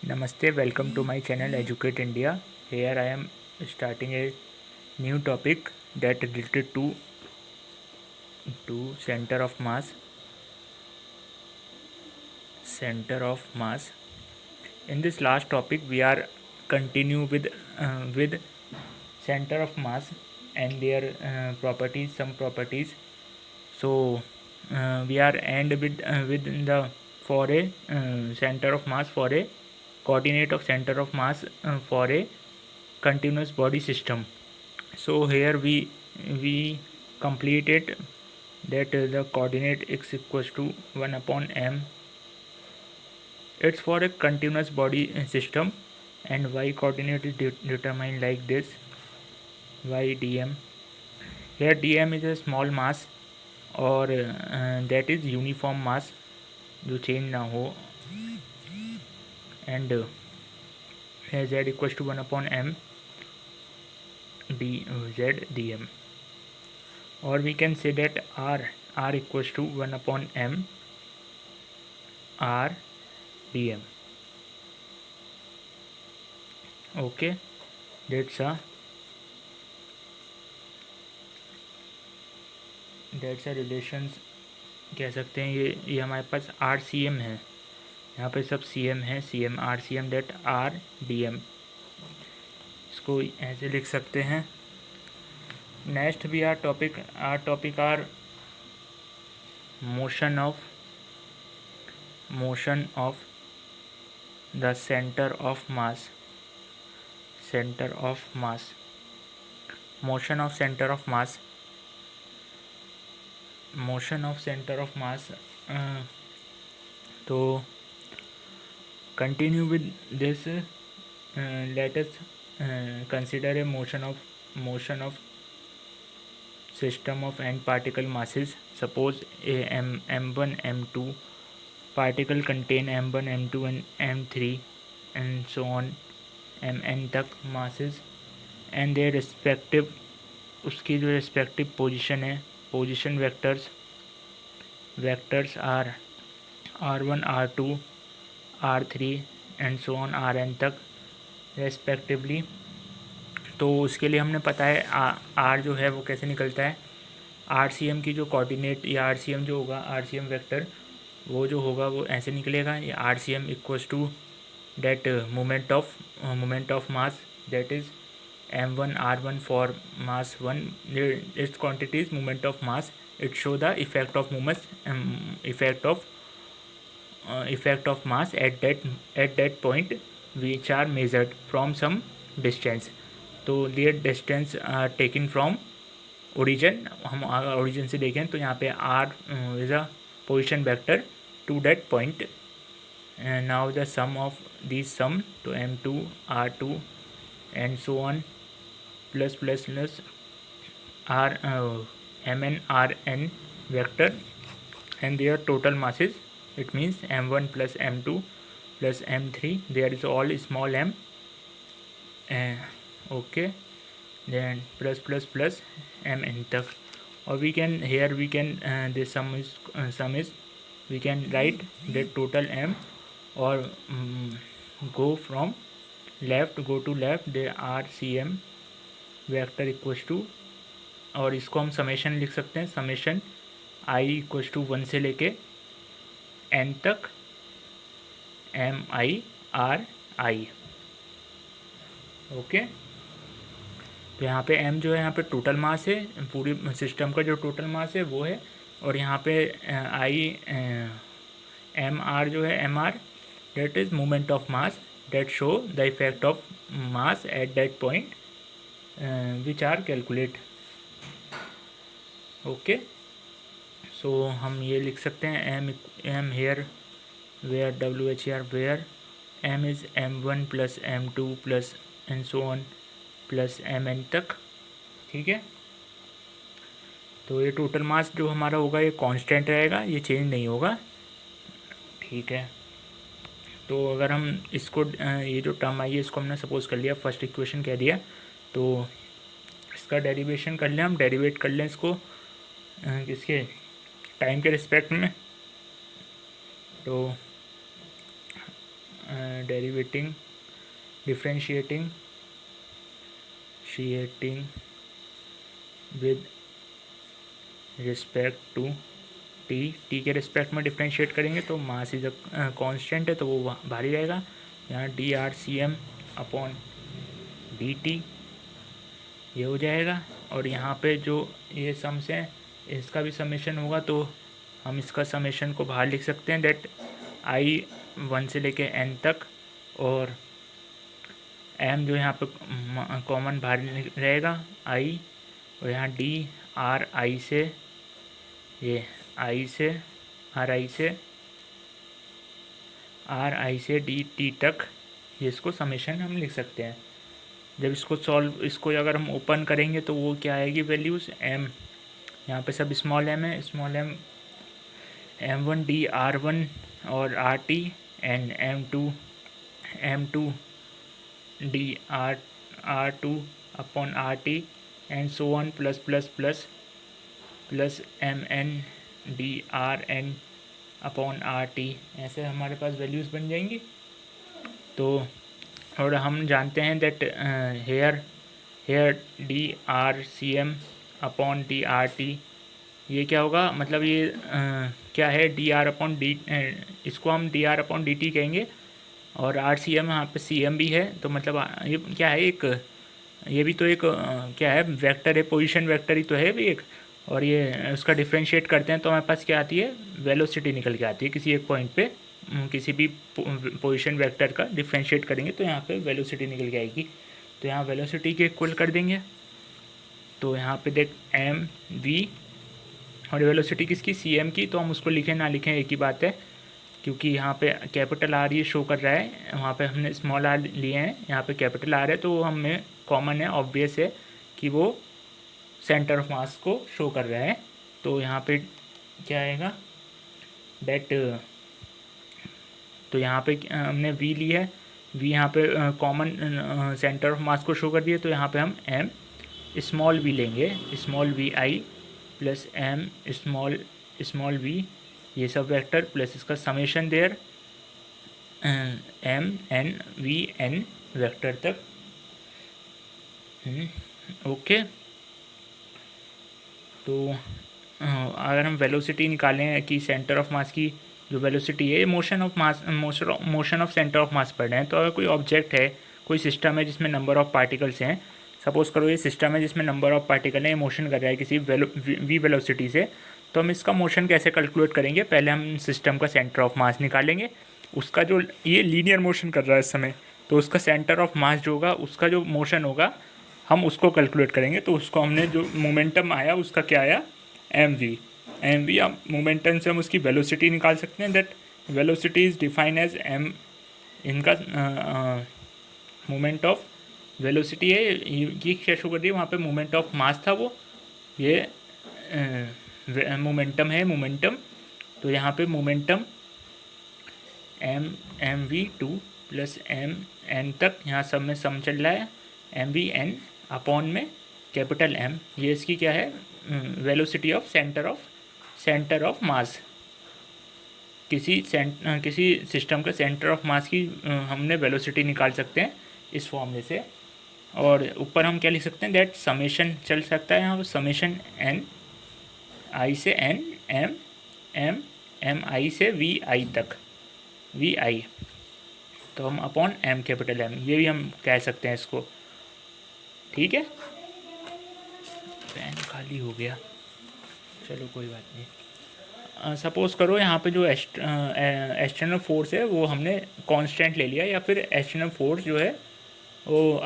Namaste, welcome to my channel Educate India. Here I am starting a new topic that related to center of mass. Center of mass. In this last topic, we are continue with center of mass and their properties, some properties. So we are end with the for a center of mass for a coordinate of center of mass for a continuous body system. So here we completed that the coordinate x equals to 1 upon m. It's for a continuous body system, and y coordinate is determined like this: y dm. Here dm is a small mass और that is uniform mass जो change ना हो, and z equals to 1 upon m z dm, or we can say that r equals to 1 upon m r dm. Okay, that's a relations कह सकते हैं. ये हमारे पास are C M है, यहाँ पे सब सी एम है, C M R C M that R D M. इसको ऐसे लिख सकते हैं. नेक्स्ट भी our topic our motion of the centre of mass. Motion of centre of mass. तो continue with this. Let us consider a motion of system of n particle masses. Suppose a m1 m2 particle contain m1 m2 and m3 and so on mn तक masses and their respective उसकी जो respective position है, position vectors are r1 r2 r3 and so on rn तक respectively. तो उसके लिए हमने पता है आर जो है वो कैसे निकलता है. आर सी एम की जो कोऑर्डिनेट या आर सी एम जो होगा, आर सी एम वेक्टर वो जो होगा वो ऐसे निकलेगा. ये R C M equals to that moment of mass that is m1 r1 for mass 1. Its quantity is moment of mass. It show the effect of mass at that point which are measured from some distance. तो there distance taken from origin. हम अगर origin से देखें तो यहाँ पे R is a position vector to that point. Now the sum of this sum तो m2 r2 and so on plus r mn rn vector and their total masses. It means m1 plus m2 plus m3. There is all small m. Okay, then plus mn तक. or we can this sum is we can write the total m or go to left the rcm vector equals to, और इसको हम summation लिख सकते हैं. Summation i equals to 1 से लेके n तक m i r i. Okay, तो यहाँ पे m जो है यहाँ पे टोटल मास है, पूरी सिस्टम का जो टोटल मास है वो है. और यहाँ पे एम आर जो है M R that is moment of mass that show the effect of mass at that point which are calculate. Okay, so हम ये लिख सकते हैं m here where WHER where m is m1 plus m2 plus and so on plus mn तक. ठीक है, तो ये टोटल मास जो हमारा होगा ये कांस्टेंट रहेगा, ये चेंज नहीं होगा. ठीक है, तो अगर हम इसको ये जो टर्म आई है इसको हमने सपोज कर लिया, फर्स्ट इक्वेशन कह दिया, तो इसका डेरिवेशन कर लें, हम डेरिवेट कर लें इसको किसके टाइम के रिस्पेक्ट में. तो differentiating with respect to T के रिस्पेक्ट में डिफ्रेंशिएट करेंगे तो मास इज अ कांस्टेंट है तो वो बाहर ही जाएगा। यहाँ DRCM अपॉन DT ये हो जाएगा। और यहाँ पे जो ये सम्स हैं इसका भी समेशन होगा तो हम इसका समेशन को बाहर लिख सकते हैं, दैट I 1 से लेके N तक और M जो यहाँ पे कॉमन बाहर रहेगा I, और यहाँ DRI से ये RI से DT तक ये इसको समेशन हम लिख सकते हैं। जब इसको अगर हम ओपन करेंगे तो वो क्या आएगी वैल्यूज़ M, यहाँ पे सब स्मॉल m है, स्मॉल m M1 DR1 और RT and M2 DR2 upon RT and so on plus MN DRN upon RT। ऐसे हमारे पास वैल्यूज़ बन जाएंगी। तो और हम जानते हैं that here DRCM upon DRT ये क्या होगा, मतलब ये क्या है DR अपॉन डी, इसको हम DR अपॉन DT कहेंगे और RCM यहाँ पे CM भी है। तो मतलब ये क्या है, ये भी तो एक क्या है वेक्टर है, पोजीशन वेक्टर ही तो है भी एक। और ये उसका डिफ्रेंशिएट करते हैं तो हमारे पास क्या आती है, वेलोसिटी निकल के आती है किसी एक पॉइंट पे। किसी भी पोजीशन वेक्टर का डिफ्रेंशिएट करेंगे तो यहाँ पे वेलोसिटी निकल के आएगी। तो यहाँ वेलोसिटी के इक्वल कर देंगे। तो यहाँ पे देख mv और वेलोसिटी किसकी, CM की, तो हम उसको लिखें ना लिखें एक ही बात है, क्योंकि यहाँ पे कैपिटल R ये शो कर रहा है, वहाँ पे हमने स्मॉल r लिए हैं, यहाँ पे कैपिटल R है, तो वो हमें कॉमन है, ऑब्वियस है कि वो सेंटर ऑफ मास को शो कर रहा है। तो यहाँ पे क्या आएगा दैट, तो यहाँ पे हमने V ली है, V यहाँ पे कॉमन सेंटर ऑफ मास को शो कर दिया, तो यहाँ पे हम M स्मॉल v लेंगे, small vi plus M small v ये सब वेक्टर प्लस इसका समेशन देयर MNVN वेक्टर तक। ओके। तो अगर हम वेलोसिटी निकालें कि सेंटर ऑफ मास की जो वेलोसिटी है, मोशन ऑफ सेंटर ऑफ मास पढ़ रहे हैं, तो अगर कोई ऑब्जेक्ट है, कोई सिस्टम है जिसमें नंबर ऑफ पार्टिकल्स हैं, सपोज़ करो ये सिस्टम है जिसमें नंबर ऑफ पार्टिकल है, मोशन कर रहा है किसी v वेलोसिटी से, तो हम इसका मोशन कैसे कैलकुलेट करेंगे, पहले हम सिस्टम का सेंटर ऑफ मास निकालेंगे। उसका जो ये लीनियर मोशन कर रहा है इस समय, तो उसका सेंटर ऑफ मास जो होगा, उसका जो मोशन होगा हम उसको कैलकुलेट करेंगे। तो उसको हमने जो मोमेंटम आया उसका क्या आया, mv अब मोमेंटम से हम उसकी वेलोसिटी निकाल सकते हैं, that velocity is define as m, इनका मोमेंट ऑफ वेलोसिटी है, ये क्या शो कर रही है, वहाँ पे मोमेंट ऑफ मास था वो, ये मोमेंटम है, मोमेंटम। तो यहाँ पे मोमेंटम mv2 प्लस mn तक, यहाँ सब में सम चल रहा है, mvn अपॉन में कैपिटल M, ये इसकी क्या है वेलोसिटी ऑफ सेंटर ऑफ मास। किसी सिस्टम का सेंटर ऑफ मास की हमने वेलोसिटी निकाल सकते हैं इस फॉर्मूले से। और ऊपर हम क्या लिख सकते हैं, दैट समेशन चल सकता है यहाँ पर, समेशन n I से n m I से vi तक, vi, तो हम अपॉन m कैपिटल M ये भी हम कह सकते हैं इसको। ठीक है, पेन खाली हो गया, चलो कोई बात नहीं। सपोज़ करो यहाँ पे जो एक्सटर्नल फोर्स है वो हमने कांस्टेंट ले लिया, या फिर एक्सटर्नल फोर्स जो है वो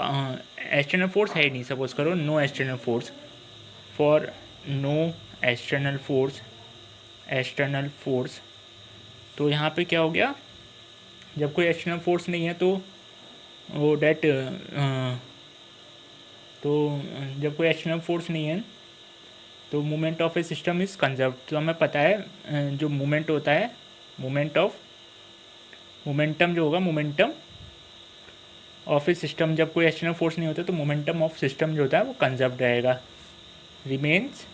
एक्सटर्नल फोर्स है ही नहीं, सपोज़ करो no external force, for no external force. तो यहाँ पे क्या हो गया, जब कोई एक्सटर्नल फोर्स नहीं है तो वो जब कोई एक्सटर्नल फोर्स नहीं है तो moment of a system is conserve. तो हमें पता है जो मोमेंट होता है, मोमेंटम जो होगा, मोमेंटम ऑफ ए सिस्टम, जब कोई एक्सटर्नल फोर्स नहीं होता तो मोमेंटम ऑफ सिस्टम जो होता है वो कंजर्व रहेगा, रिमेन्स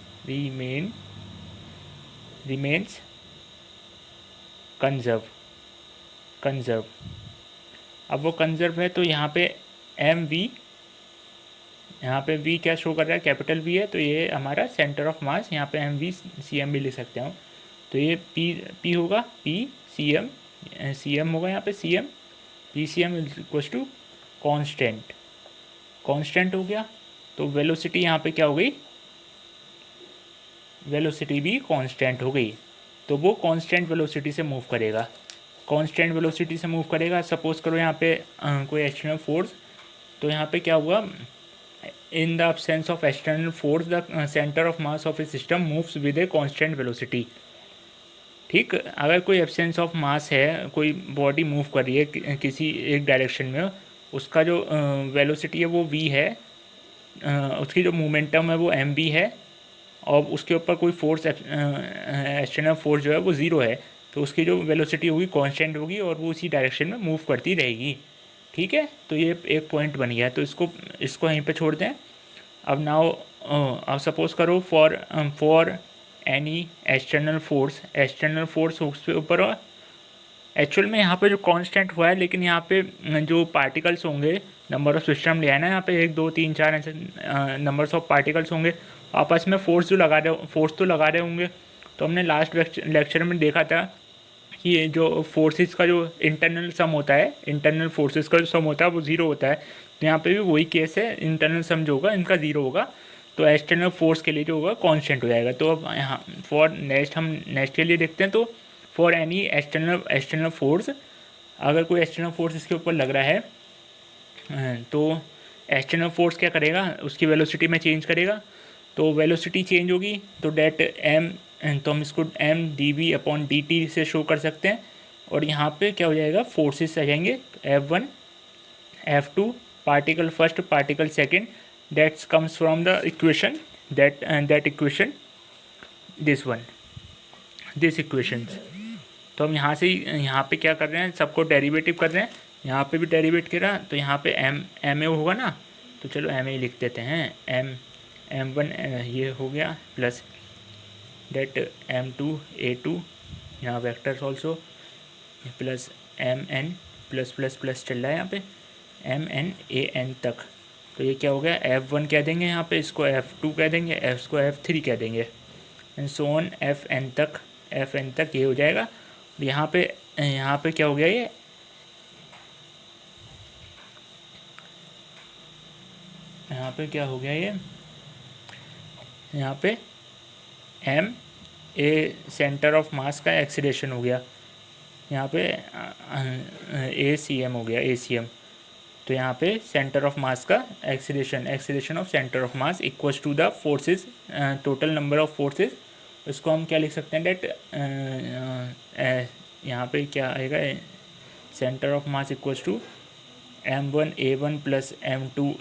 कंजर्व। अब वो कंजर्व है तो यहाँ पे एम वी, यहाँ पे वी क्या शो कर रहा है, कैपिटल वी है, तो ये हमारा सेंटर ऑफ मास, यहाँ पे एम वी सी एम भी लिख सकते हो। तो ये पी होगा, सी एम होगा यहाँ पे C M, P C M equal to constant, constant हो गया। तो वेलोसिटी यहाँ पे क्या हो गई, वेलोसिटी भी कांस्टेंट हो गई। तो वो कांस्टेंट वेलोसिटी से मूव करेगा, कांस्टेंट वेलोसिटी से मूव करेगा। सपोज करो यहाँ पे कोई एक्सटर्नल फोर्स, तो यहाँ पे क्या हुआ, in the absence of external force the centre of mass of a system moves with a constant velocity. ठीक, अगर कोई एब्सेंस ऑफ मास है, कोई बॉडी मूव कर रही है किसी एक डायरेक्शन में, उसका जो वेलोसिटी है वो v है, उसकी जो मोमेंटम है वो एम वी है, और उसके ऊपर कोई फोर्स एक्सटर्नल फोर्स जो है वो ज़ीरो है, तो उसकी जो वेलोसिटी होगी कांस्टेंट होगी और वो उसी डायरेक्शन में मूव करती रहेगी। ठीक है, तो ये एक पॉइंट बन गया है, तो इसको यहीं पे छोड़ दें। अब नाउ अब सपोज करो फॉर एनी एक्सटर्नल फोर्स उसके ऊपर, एक्चुअल में यहाँ पे जो कांस्टेंट हुआ है, लेकिन यहाँ पे जो पार्टिकल्स होंगे, नंबर ऑफ सिस्टम लिया है ना, यहाँ पे 1 2 3 4 ऐसे नंबर्स ऑफ पार्टिकल्स होंगे, आपस में फोर्स तो लगा रहे होंगे। तो हमने लास्ट लेक्चर में देखा था कि ये जो फोर्सेस का जो इंटरनल सम होता है, इंटरनल फोर्सेस का जो सम होता है वो ज़ीरो होता है। तो यहाँ पे भी वही केस है, इंटरनल सम जो होगा इनका ज़ीरो होगा, तो एक्सटर्नल फोर्स के लिए जो होगा कांस्टेंट हो जाएगा। तो अब यहाँ फॉर नेक्स्ट के लिए देखते हैं। तो फॉर एनी एक्सटर्नल फोर्स, अगर कोई एक्सटर्नल फोर्स इसके ऊपर लग रहा है, तो एक्सटर्नल फोर्स क्या करेगा, उसकी वेलोसिटी में चेंज करेगा। तो वेलोसिटी चेंज होगी तो डेट एम, तो हम इसको M D V upon D T से शो कर सकते हैं। और यहाँ पे क्या हो जाएगा, फोर्सेस आ जाएंगे F1 F2, particle first particle second, that comes from the equation that equation this equations. तो हम यहाँ पे क्या कर रहे हैं, सबको डेरिवेटिव कर रहे हैं, यहाँ पे भी डेरिवेट करा, तो यहाँ पे एम ए होगा ना, तो चलो एम ए लिख देते हैं, M1 ये हो गया, प्लस डेट M2 A2, यहाँ vectors also, plus MN plus plus plus चल रहा है यहाँ पे MN AN तक। तो ये क्या हो गया, F1 कह देंगे यहाँ पे, इसको F2 कह देंगे, इसको F3 कह देंगे, एंड सो ऑन FN तक ये हो जाएगा। यहाँ पे क्या हो गया, ये यहाँ पे क्या हो गया, यहाँ पे M A centre of mass का एक्सीलरेशन हो गया, यहाँ पे ए सी एम हो गया, ACM। तो यहाँ पे सेंटर ऑफ मास का acceleration of centre of mass equals to the forces, total number of forces. इसको हम क्या लिख सकते हैं, डेट यहाँ पे क्या आएगा, centre of mass equals to M1 A1 plus M2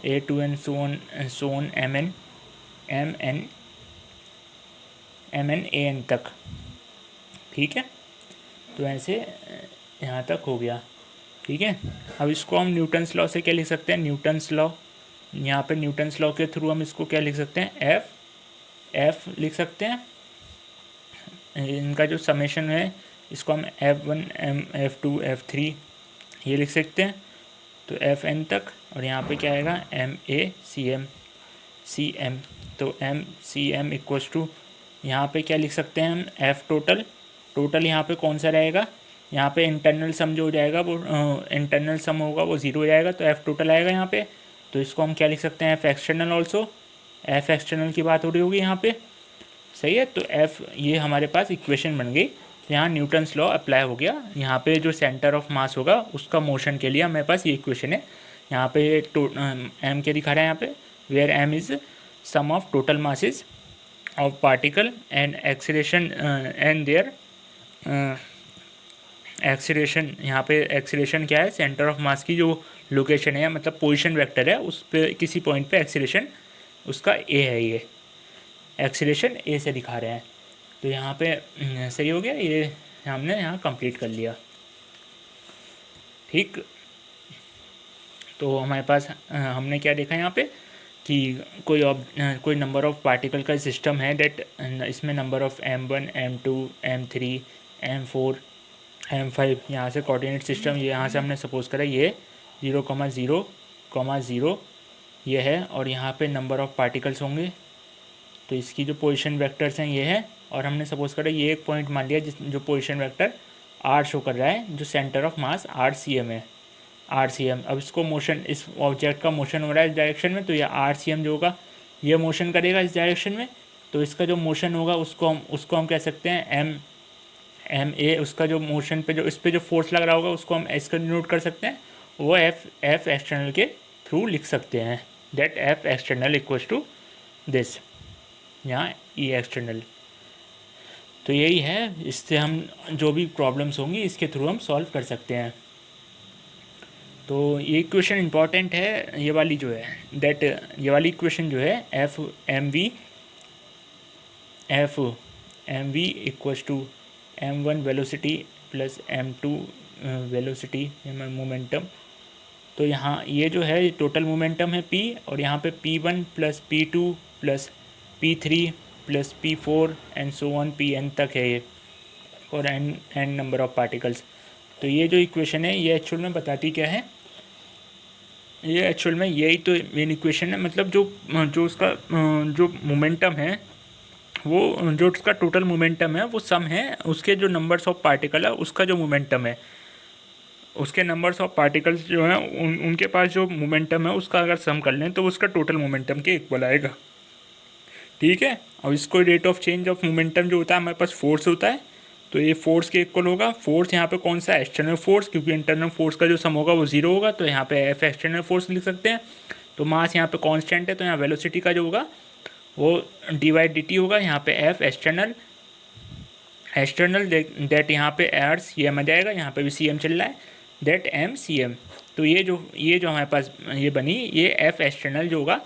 A2 and so on MN AN तक। ठीक है, तो ऐसे यहाँ तक हो गया। ठीक है, अब इसको हम न्यूटन्स लॉ से क्या लिख सकते हैं, न्यूटन्स लॉ, यहाँ पे न्यूटन्स लॉ के थ्रू हम इसको क्या लिख सकते हैं, एफ लिख सकते हैं। इनका जो समेशन है इसको हम F1 F2 F3 ये लिख सकते हैं, तो FN तक। और यहाँ पे क्या आएगा, CM। तो MCM इक्वल्स टू, यहाँ पे क्या लिख सकते हैं हम, F टोटल यहाँ पे कौन सा रहेगा, यहाँ पे इंटरनल सम जो हो जाएगा वो इंटरनल सम होगा वो ज़ीरो हो जाएगा, तो F टोटल आएगा यहाँ पे। तो इसको हम क्या लिख सकते हैं, F external also, F external की बात हो रही होगी यहाँ पे, सही है। तो F ये हमारे पास इक्वेशन बन गई। तो यहाँ न्यूटन्स लॉ अप्लाई हो गया, यहाँ पे जो सेंटर ऑफ मास होगा उसका मोशन के लिए हमारे पास ये इक्वेशन है। यहाँ पे M क्या दिखा रहा है यहाँ पे, where M is sum of total masses of particle and acceleration and their acceleration. यहाँ पे एक्सीलरेशन क्या है, सेंटर ऑफ मास की जो लोकेशन है, मतलब पोजीशन वेक्टर है, उस पे किसी पॉइंट पे एक्सीलरेशन उसका A है, ये एक्सीलरेशन A से दिखा रहे हैं। तो यहाँ पे सही हो गया, ये हमने यहाँ कंप्लीट कर लिया। ठीक, तो हमारे पास हमने क्या देखा यहाँ पे कि कोई नंबर ऑफ पार्टिकल का सिस्टम है, डेट इसमें number of M1 M2 M3 M4 M5 यहाँ से कोऑर्डिनेट सिस्टम, ये यहाँ से हमने सपोज करा ये 0,0,0 ये है, और यहाँ पे नंबर ऑफ़ पार्टिकल्स होंगे। तो इसकी जो पोजीशन वेक्टर्स हैं ये है, और हमने सपोज करा ये एक पॉइंट मान लिया जिस जो पोजीशन वेक्टर R शो कर रहा है, जो सेंटर ऑफ मास RCM है, RCM। अब इसको मोशन, इस ऑब्जेक्ट का मोशन हो रहा है इस डायरेक्शन में, तो ये RCM जो होगा ये मोशन करेगा इस डायरेक्शन में। तो इसका जो मोशन होगा उसको हम कह सकते हैं MA। उसका जो मोशन पे जो इस पे जो फोर्स लग रहा होगा उसको हम इसका डिनोट कर सकते हैं, वो F एक्सटर्नल के थ्रू लिख सकते हैं, that F external equals to this, यहाँ E एक्सटर्नल। तो यही है, इससे हम जो भी प्रॉब्लम्स होंगी इसके थ्रू हम सॉल्व कर सकते हैं। तो ये इक्वेशन इंपॉर्टेंट है, ये वाली जो है दैट, ये वाली इक्वेशन जो है F M V equals to m1 velocity plus m2 velocity momentum. तो यहाँ ये जो है टोटल मोमेंटम है p, और यहाँ पे p1 plus p2 plus p3 plus p4 and so on pn तक है ये, और n नंबर ऑफ पार्टिकल्स। तो ये जो इक्वेशन है ये एक्चुअल में बताती क्या है, ये एक्चुअल में यही तो मेन इक्वेशन है। मतलब जो उसका जो मोमेंटम है, वो जो उसका टोटल मोमेंटम है वो सम है उसके जो नंबर्स ऑफ पार्टिकल है उसका जो मोमेंटम है, उसके नंबर्स ऑफ पार्टिकल्स जो हैं उनके पास जो मोमेंटम है उसका अगर सम कर लें तो उसका टोटल मोमेंटम के इक्वल आएगा। ठीक है। और इसको rate of change of momentum जो होता है हमारे पास फोर्स होता है, तो ये फोर्स के इक्वल होगा। फोर्स यहाँ पे कौन सा है, एक्सटर्नल फोर्स, क्योंकि इंटरनल फोर्स का जो सम होगा वो जीरो होगा, तो यहाँ पे एफ एक्सटर्नल फोर्स लिख सकते हैं। तो मास यहाँ पे कांस्टेंट है, तो यहाँ वेलोसिटी का जो होगा वो dy/dt होगा। यहाँ पे एफ एक्सटर्नल दैट यहाँ पे आर सी एम आ जाएगा, यहाँ पे भी सी एम चल रहा है, दैट एम सी एम। तो ये जो हमारे पास ये बनी, ये एफ एक्सटर्नल जो होगा,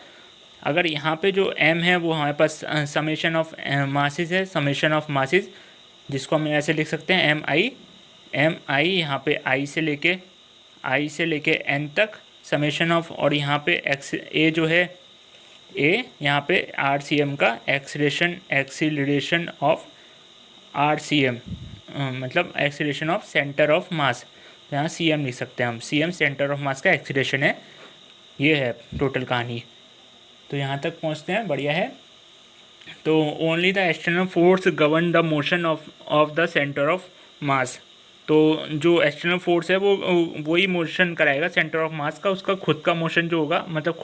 अगर यहाँ पे जो m है वो हमारे पास समेशन ऑफ मासेस है, समेशन ऑफ मासेस, जिसको हम ऐसे लिख सकते हैं एम आई यहाँ पे i से लेके n तक समेशन ऑफ, और यहाँ पे a जो है a, यहाँ पे RCM का एक्सीलरेशन ऑफ RCM, मतलब acceleration of centre of mass, तो यहाँ CM लिख सकते हैं हम, CM सेंटर ऑफ मास का एक्सीलरेशन है। ये है टोटल कहानी। तो यहाँ तक पहुँचते हैं, बढ़िया है। तो only the external force govern the motion of the centre of mass. तो जो एक्सटर्नल फोर्स है वो वही मोशन कराएगा सेंटर ऑफ मास का, उसका खुद का मोशन जो होगा, मतलब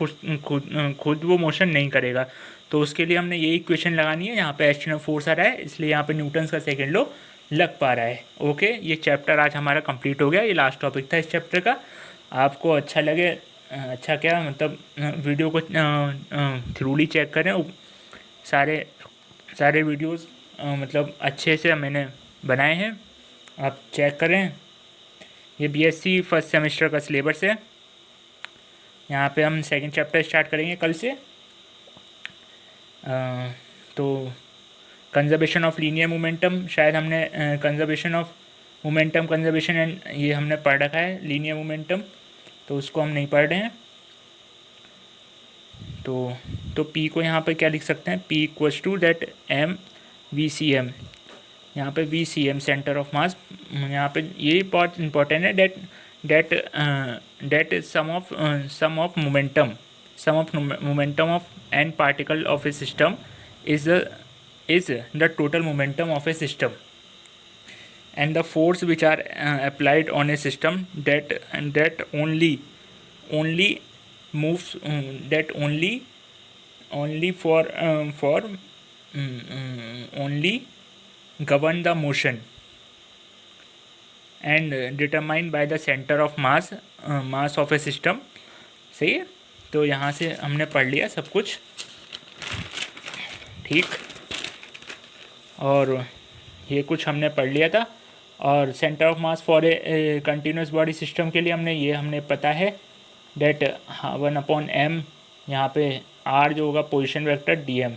खुद वो मोशन नहीं करेगा। तो उसके लिए हमने ये इक्वेशन लगानी है। यहाँ पे एक्सटर्नल फोर्स आ रहा है, इसलिए यहाँ पे न्यूटन्स का सेकेंड लॉ लग पा रहा है। ओके, ये चैप्टर आज हमारा कंप्लीट हो गया। ये लास्ट टॉपिक था इस चैप्टर का। आपको अच्छा लगे, अच्छा क्या मतलब वीडियो को थ्रूली चेक करें, सारे वीडियोस मतलब अच्छे से मैंने बनाए हैं, आप चेक करें। ये बीएससी फर्स्ट सेमेस्टर का सिलेबस है। यहाँ पे हम सेकंड चैप्टर स्टार्ट करेंगे कल से। तो कंजर्वेशन ऑफ लीनियर मोमेंटम, शायद हमने conservation of momentum, conservation and ये हमने पढ़ रखा है लीनियर मोमेंटम, तो उसको हम नहीं पढ़ रहे हैं। तो P को यहाँ पे क्या लिख सकते हैं, P equals to that M V C M. यहाँ पे V C M centre of mass, यहाँ पे ये इम्पॉर्टेंट है, that sum of momentum of an particle of a system is the total momentum of a system, and the force which are applied on a system that only moves that only for only govern the motion and determined by the center of mass of a system। सही है। तो यहाँ से हमने पढ़ लिया सब कुछ, ठीक, और ये कुछ हमने पढ़ लिया था। और centre of mass for a continuous body system के लिए हमने पता है डेट 1/m, यहाँ पे r जो होगा पोजीशन वेक्टर dm,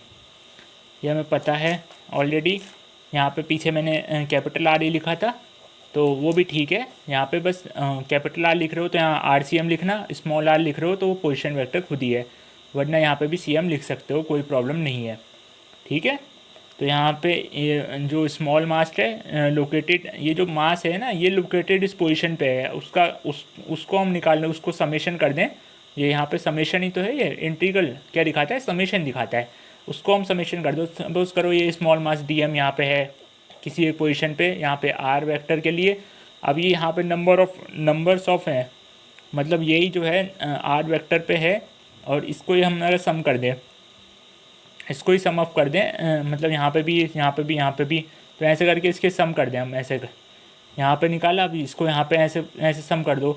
ये हमें पता है ऑलरेडी। यहाँ पे पीछे मैंने कैपिटल R ही लिखा था, तो वो भी ठीक है। यहाँ पे बस कैपिटल R लिख रहे हो तो यहाँ RCM लिखना, स्मॉल r लिख रहे हो तो वो पोजीशन वेक्टर खुद ही है, वरना यहाँ पे भी CM लिख सकते हो, कोई प्रॉब्लम नहीं है। ठीक है। तो यहाँ पे ये जो स्मॉल मास है लोकेटेड, ये जो मास है ना ये लोकेटेड इस पोजीशन पे है, उसको हम निकाल लें, उसको समेशन कर दें। ये यहाँ पे समेशन ही तो है, ये इंटीग्रल क्या दिखाता है, समेशन दिखाता है। उसको हम समेशन कर दो, सपोज करो ये स्मॉल मास डी एम यहाँ पे है किसी एक पोजीशन पे, यहाँ पे आर वेक्टर के लिए। अब ये यहाँ पे नंबर्स ऑफ हैं, मतलब यही जो है आर वेक्टर पे है, और इसको ही हम अगर सम कर दें, इसको ही सम अप कर दें, मतलब यहाँ पे भी, यहाँ पे भी, यहाँ पे भी, तो ऐसे करके इसके सम कर दें हम, ऐसे यहाँ पे निकाला, अभी इसको यहाँ पे ऐसे ऐसे सम कर दो,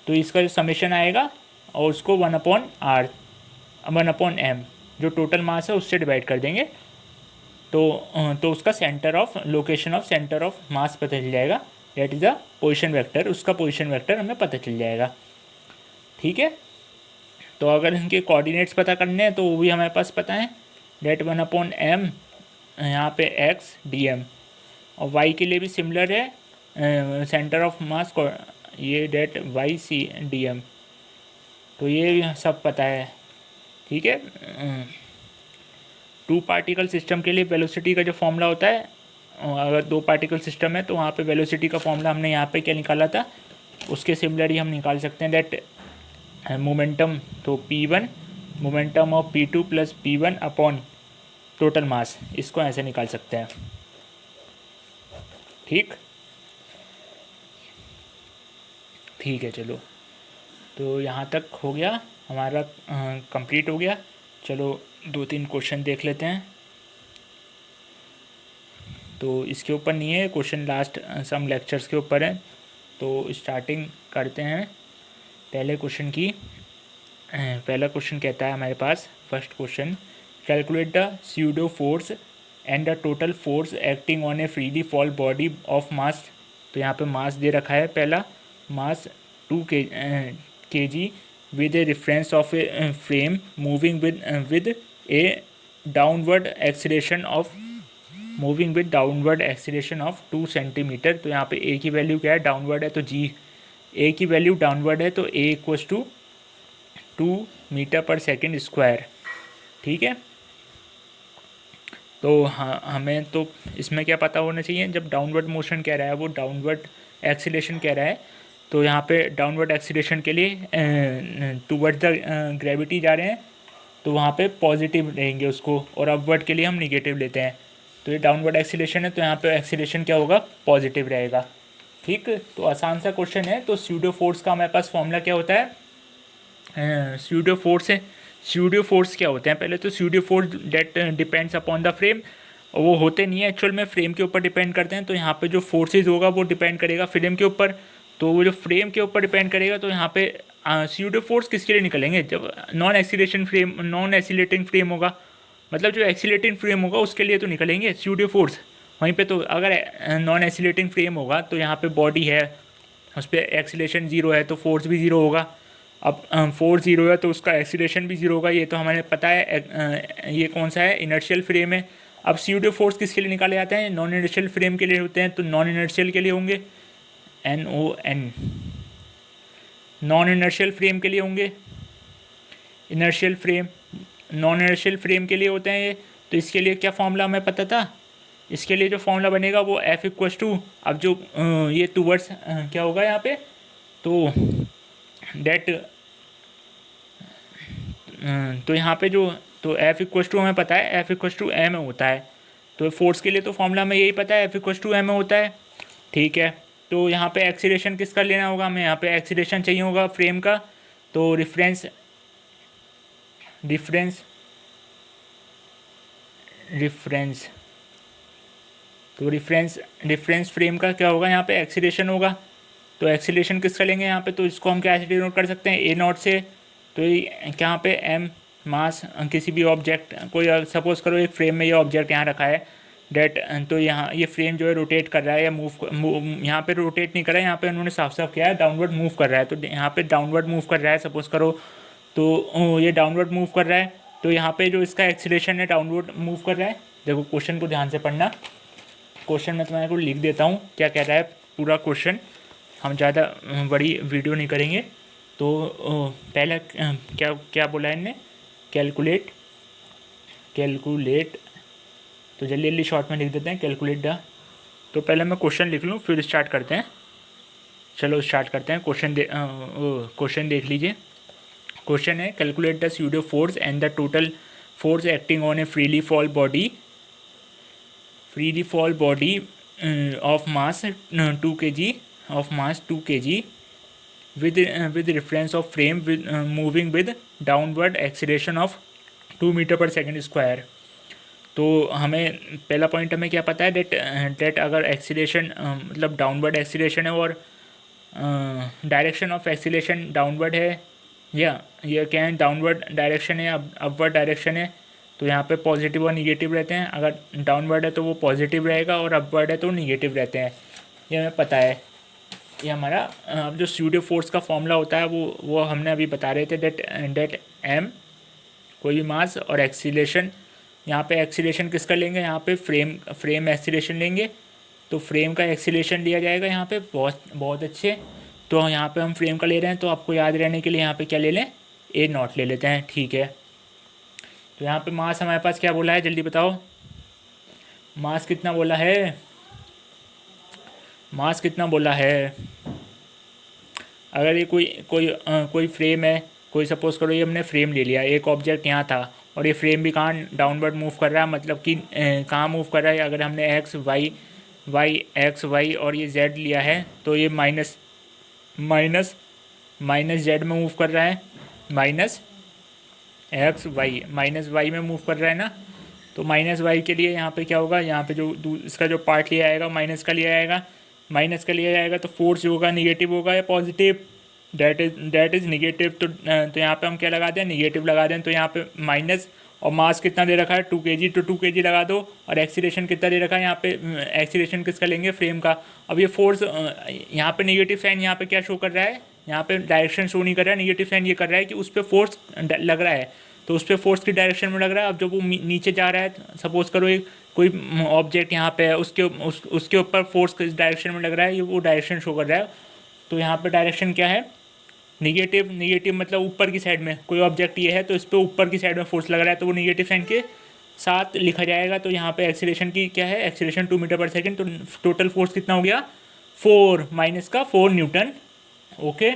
तो इसका जो समेशन आएगा और उसको 1/r 1/m जो टोटल मास है उससे डिवाइड कर देंगे, तो उसका लोकेशन ऑफ सेंटर ऑफ मास पता चल जाएगा। That is the position vector, उसका पोजीशन वेक्टर हमें पता चल जाएगा। ठीक है, तो अगर इनके कोऑर्डिनेट्स पता करने हैं तो वो भी हमारे पास पता है। डेट 1/m यहाँ पे x dm, और y के लिए भी सिमिलर है, सेंटर ऑफ मास को ये डेट y c dm, तो ये भी सब पता है। ठीक है, 2 पार्टिकल सिस्टम के लिए वेलोसिटी का जो फॉर्मूला होता है, अगर 2 पार्टिकल सिस्टम है तो वहाँ पे वेलोसिटी का फॉर्मूला हमने यहाँ पे क्या निकाला था, उसके सिमिलर ही हम निकाल सकते हैं। दैट मोमेंटम, तो p1 momentum of p2 plus p1 upon total mass, इसको ऐसे निकाल सकते हैं। ठीक है, चलो, तो यहाँ तक हो गया हमारा, कंप्लीट हो गया। चलो 2-3 क्वेश्चन देख लेते हैं। तो इसके ऊपर नहीं है क्वेश्चन, लास्ट सम लेक्चर्स के ऊपर है, तो स्टार्टिंग करते हैं पहले क्वेश्चन की। पहला क्वेश्चन कहता है हमारे पास, first question, calculate the pseudo force and the total force acting on a freely fall body of mass. तो यहाँ पे मास दे रखा है, पहला mass 2 kg with a reference of a frame moving with a downward acceleration of 2 centimetre. तो यहाँ पे a की वैल्यू क्या है, डाउनवर्ड है, तो g, a की वैल्यू डाउनवर्ड है तो a equals to 2 metre per second square. ठीक है, तो हाँ, हमें तो इसमें क्या पता होना चाहिए, जब डाउनवर्ड मोशन कह रहा है, वो डाउनवर्ड एक्सीलरेशन कह रहा है, तो यहाँ पे डाउनवर्ड एक्सीलरेशन के लिए टूवर्ड्स द ग्रेविटी जा रहे हैं, तो वहाँ पे पॉजिटिव रहेंगे उसको, और अपवर्ड के लिए हम निगेटिव लेते हैं। तो ये डाउनवर्ड एक्सीलरेशन है, तो यहाँ पे एक्सीलरेशन क्या होगा, पॉजिटिव रहेगा। ठीक, तो आसान सा क्वेश्चन है। तो स्यूडो फोर्स का हमारे पास फॉर्मूला क्या होता है, स्यूडो फोर्स क्या होते हैं, पहले तो pseudo force that depends upon the frame, और वो होते नहीं है एक्चुअल में, फ्रेम के ऊपर डिपेंड करते हैं। तो यहाँ पे जो फोर्सेज होगा वो डिपेंड करेगा फ्रेम के ऊपर, तो वो जो फ्रेम के ऊपर डिपेंड करेगा, तो यहाँ पे स्यूडो फोर्स किसके लिए निकलेंगे, जब नॉन एक्सीलेटिंग फ्रेम होगा, मतलब जो एक्सीलेटिंग फ्रेम होगा उसके लिए तो निकलेंगे स्यूडो फोर्स। वहीं पे तो अगर नॉन एक्सीलेटिंग फ्रेम होगा तो यहाँ पे बॉडी है, उस पर एक्सीलेशन 0 है, तो फोर्स भी 0 होगा। अब फोर्स 0 है तो उसका एक्सीलेशन भी 0 होगा, ये तो हमें पता है। ये कौन सा है, इनर्शियल फ्रेम है। अब स्यूडो फोर्स किसके लिए निकाले जाते हैं, नॉन इनर्शियल फ्रेम के लिए होते हैं, तो नॉन इनर्शियल के लिए होंगे NON, नॉन इनर्शियल फ्रेम के लिए होंगे inertial frame, non inertial frame के लिए होते हैं ये। तो इसके लिए क्या फॉर्मूला हमें पता था, इसके लिए जो फॉर्मूला बनेगा वो F इक्वल्स टू, अब जो ये टूवर्ड्स क्या होगा यहाँ पे, तो डेट, तो यहाँ पे जो, तो F इक्वल्स टू हमें पता है, F इक्वल्स टू M होता है। तो फोर्स के लिए तो फॉर्मूला हमें यही पता है, F इक्वल्स टू M होता है। ठीक है, तो यहाँ पे एक्सीलरेशन किसका लेना होगा, हमें यहाँ पे एक्सीलरेशन चाहिए होगा फ्रेम का, तो रिफरेंस फ्रेम का क्या होगा, यहाँ पे एक्सीलरेशन होगा। तो एक्सीलरेशन किसका लेंगे यहाँ पे, तो इसको हम क्या ऐसे डिनोट कर सकते हैं, ए नॉट से। तो यहाँ पे एम मास किसी भी ऑब्जेक्ट, कोई सपोज करो एक फ्रेम में ये ऑब्जेक्ट यहाँ रखा है डेट, तो यहाँ ये फ्रेम जो है रोटेट कर रहा है या मूव, यहाँ पे रोटेट नहीं कर रहा है, यहाँ पे उन्होंने साफ साफ किया है डाउनवर्ड मूव कर रहा है। तो यहाँ पे डाउनवर्ड मूव कर रहा है सपोज करो, तो ये डाउनवर्ड मूव कर रहा है, तो यहाँ पे जो इसका एक्सीलरेशन है डाउनवर्ड मूव कर रहा है। देखो क्वेश्चन को ध्यान से पढ़ना, क्वेश्चन मैं तुम्हारे को लिख देता हूँ क्या कह रहा है पूरा क्वेश्चन, हम ज़्यादा बड़ी वीडियो नहीं करेंगे। तो पहला क्या क्या बोला है इनने, कैलकुलेट तो जल्दी जल्दी शॉर्ट में लिख देते हैं कैलकुलेट द। तो पहले मैं क्वेश्चन लिख लूँ फिर स्टार्ट करते हैं। चलो स्टार्ट करते हैं। क्वेश्चन देख लीजिए। क्वेश्चन है calculate the pseudo force and the total force acting on a freely fall body of mass 2 kg with reference of frame with moving with downward acceleration of 2 metre per second square. तो हमें पहला point हमें क्या पता है date अगर acceleration मतलब downward acceleration है और डायरेक्शन ऑफ एक्सीलेशन डाउनवर्ड है या ये क्या है डाउनवर्ड डायरेक्शन है अपवर्ड डायरेक्शन है, तो यहाँ पे पॉजिटिव और निगेटिव रहते हैं। अगर डाउनवर्ड है तो वो पॉजिटिव रहेगा और अपवर्ड है तो निगेटिव रहते हैं, ये हमें पता है। ये हमारा जो स्यूडो फोर्स का फॉर्मूला होता है वो हमने अभी बता रहे थे डेट एम कोई भी मास और एक्सीलेशन। यहाँ पे एक्सीलेशन किसका लेंगे, यहाँ पे फ्रेम एक्सीलेशन लेंगे, तो फ्रेम का एक्सीलेशन लिया जाएगा यहाँ पे बहुत अच्छे। तो यहाँ पे हम फ्रेम का ले रहे हैं, तो आपको याद रहने के लिए यहाँ पे क्या ले लें, ए नॉट ले लेते हैं, ठीक है। तो यहाँ पे मास हमारे पास क्या बोला है, जल्दी बताओ मास कितना बोला है, मास कितना बोला है। अगर ये कोई फ्रेम है, कोई सपोज करो ये हमने फ्रेम ले लिया, एक ऑब्जेक्ट यहाँ था और ये फ्रेम भी कहाँ डाउनवर्ड मूव कर रहा है, मतलब कि कहाँ मूव कर रहा है। अगर हमने एक्स वाई और ये जेड लिया है तो ये माइनस जेड में मूव कर रहा है, माइनस वाई में मूव कर रहा है ना। तो माइनस वाई के लिए यहाँ पे क्या होगा, यहाँ पे जो इसका जो पार्ट लिया जाएगा माइनस का लिया जाएगा, तो फोर्स जो होगा निगेटिव होगा या पॉजिटिव, डेट इज़ निगेटिव। तो यहाँ पे हम क्या लगा दें, निगेटिव लगा दें। तो यहाँ पे माइनस और मास कितना दे रखा है 2 kg, तो 2 kg लगा दो। और एक्सीलेशन कितना दे रखा है, यहाँ पे एक्सीलेशन किसका लेंगे, फ्रेम का। अब ये फोर्स यहाँ पे निगेटिव साइन यहाँ पे क्या शो कर रहा है, यहाँ पे डायरेक्शन शो नहीं कर रहा है, निगेटिव साइन ये कर रहा है कि उस पर फोर्स लग रहा है, तो उस पर फोर्स की डायरेक्शन में लग रहा है। अब जब वो नीचे जा रहा है, सपोज करो एक कोई ऑब्जेक्ट यहाँ पे है, उसके ऊपर फोर्स किस डायरेक्शन में लग रहा है, ये वो डायरेक्शन शो कर रहा है। तो यहाँ पे डायरेक्शन क्या है, निगेटिव मतलब ऊपर की साइड में कोई ऑब्जेक्ट ये है तो इस पर ऊपर की साइड में फोर्स लग रहा है, तो वो निगेटिव साइन के साथ लिखा जाएगा। तो यहाँ पे एक्सीलेशन की क्या है, एक्सीलेशन 2 मीटर पर सेकेंड, तो टोटल फोर्स कितना हो गया 4 माइनस का 4 न्यूटन, ओके।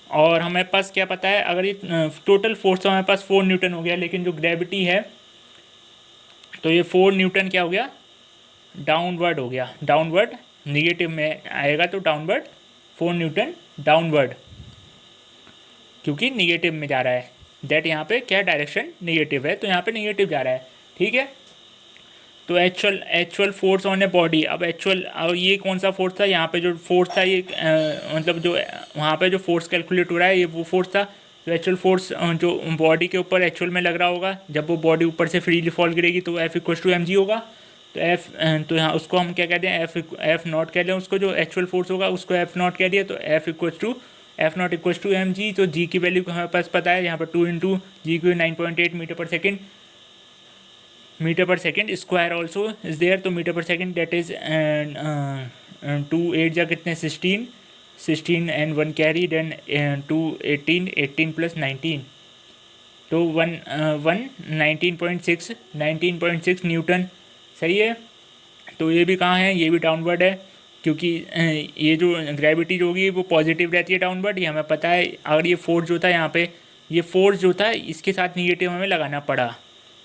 और हमारे पास क्या पता है, अगर ये टोटल फोर्स तो हमारे पास 4 न्यूटन हो गया, लेकिन जो ग्रेविटी है तो ये 4 न्यूटन क्या हो गया, डाउनवर्ड हो गया, डाउनवर्ड निगेटिव में आएगा तो डाउनवर्ड 4 न्यूटन डाउनवर्ड, क्योंकि निगेटिव में जा रहा है। दैट यहाँ पे क्या डायरेक्शन निगेटिव है, तो यहाँ पे निगेटिव जा रहा है, ठीक है। तो actual force on a body, अब ये कौन सा फोर्स था, यहाँ पे जो फोर्स था ये मतलब जो वहाँ पे जो फोर्स कैलकुलेट हो रहा है ये वो फोर्स था। तो एक्चुअल फोर्स जो बॉडी के ऊपर एक्चुअल में लग रहा होगा, जब वो बॉडी ऊपर से फ्रीली फॉल गिरेगी तो F=mg होगा। तो तो यहाँ उसको हम क्या कहते हैं, एफ नॉट कह लें उसको, जो एक्चुअल फोर्स होगा उसको F0 कह दिया, तो F=mg। तो g की वैल्यू हमारे पास पता है, यहाँ पर 2 × g की 9.8 metre per second square also is there. तो metre per second that is 2 8 जा कितने 16 एंड 1 कैरी, देन 2 18 प्लस 19, तो 19.6 न्यूटन, सही है। तो ये भी कहाँ है, ये भी डाउनवर्ड है, क्योंकि ये जो ग्रेविटी जो होगी वो पॉजिटिव रहती है डाउनवर्ड, ये हमें पता है। अगर ये फोर्स जो था यहाँ पे, ये फोर्स जो था इसके साथ निगेटिव हमें लगाना पड़ा,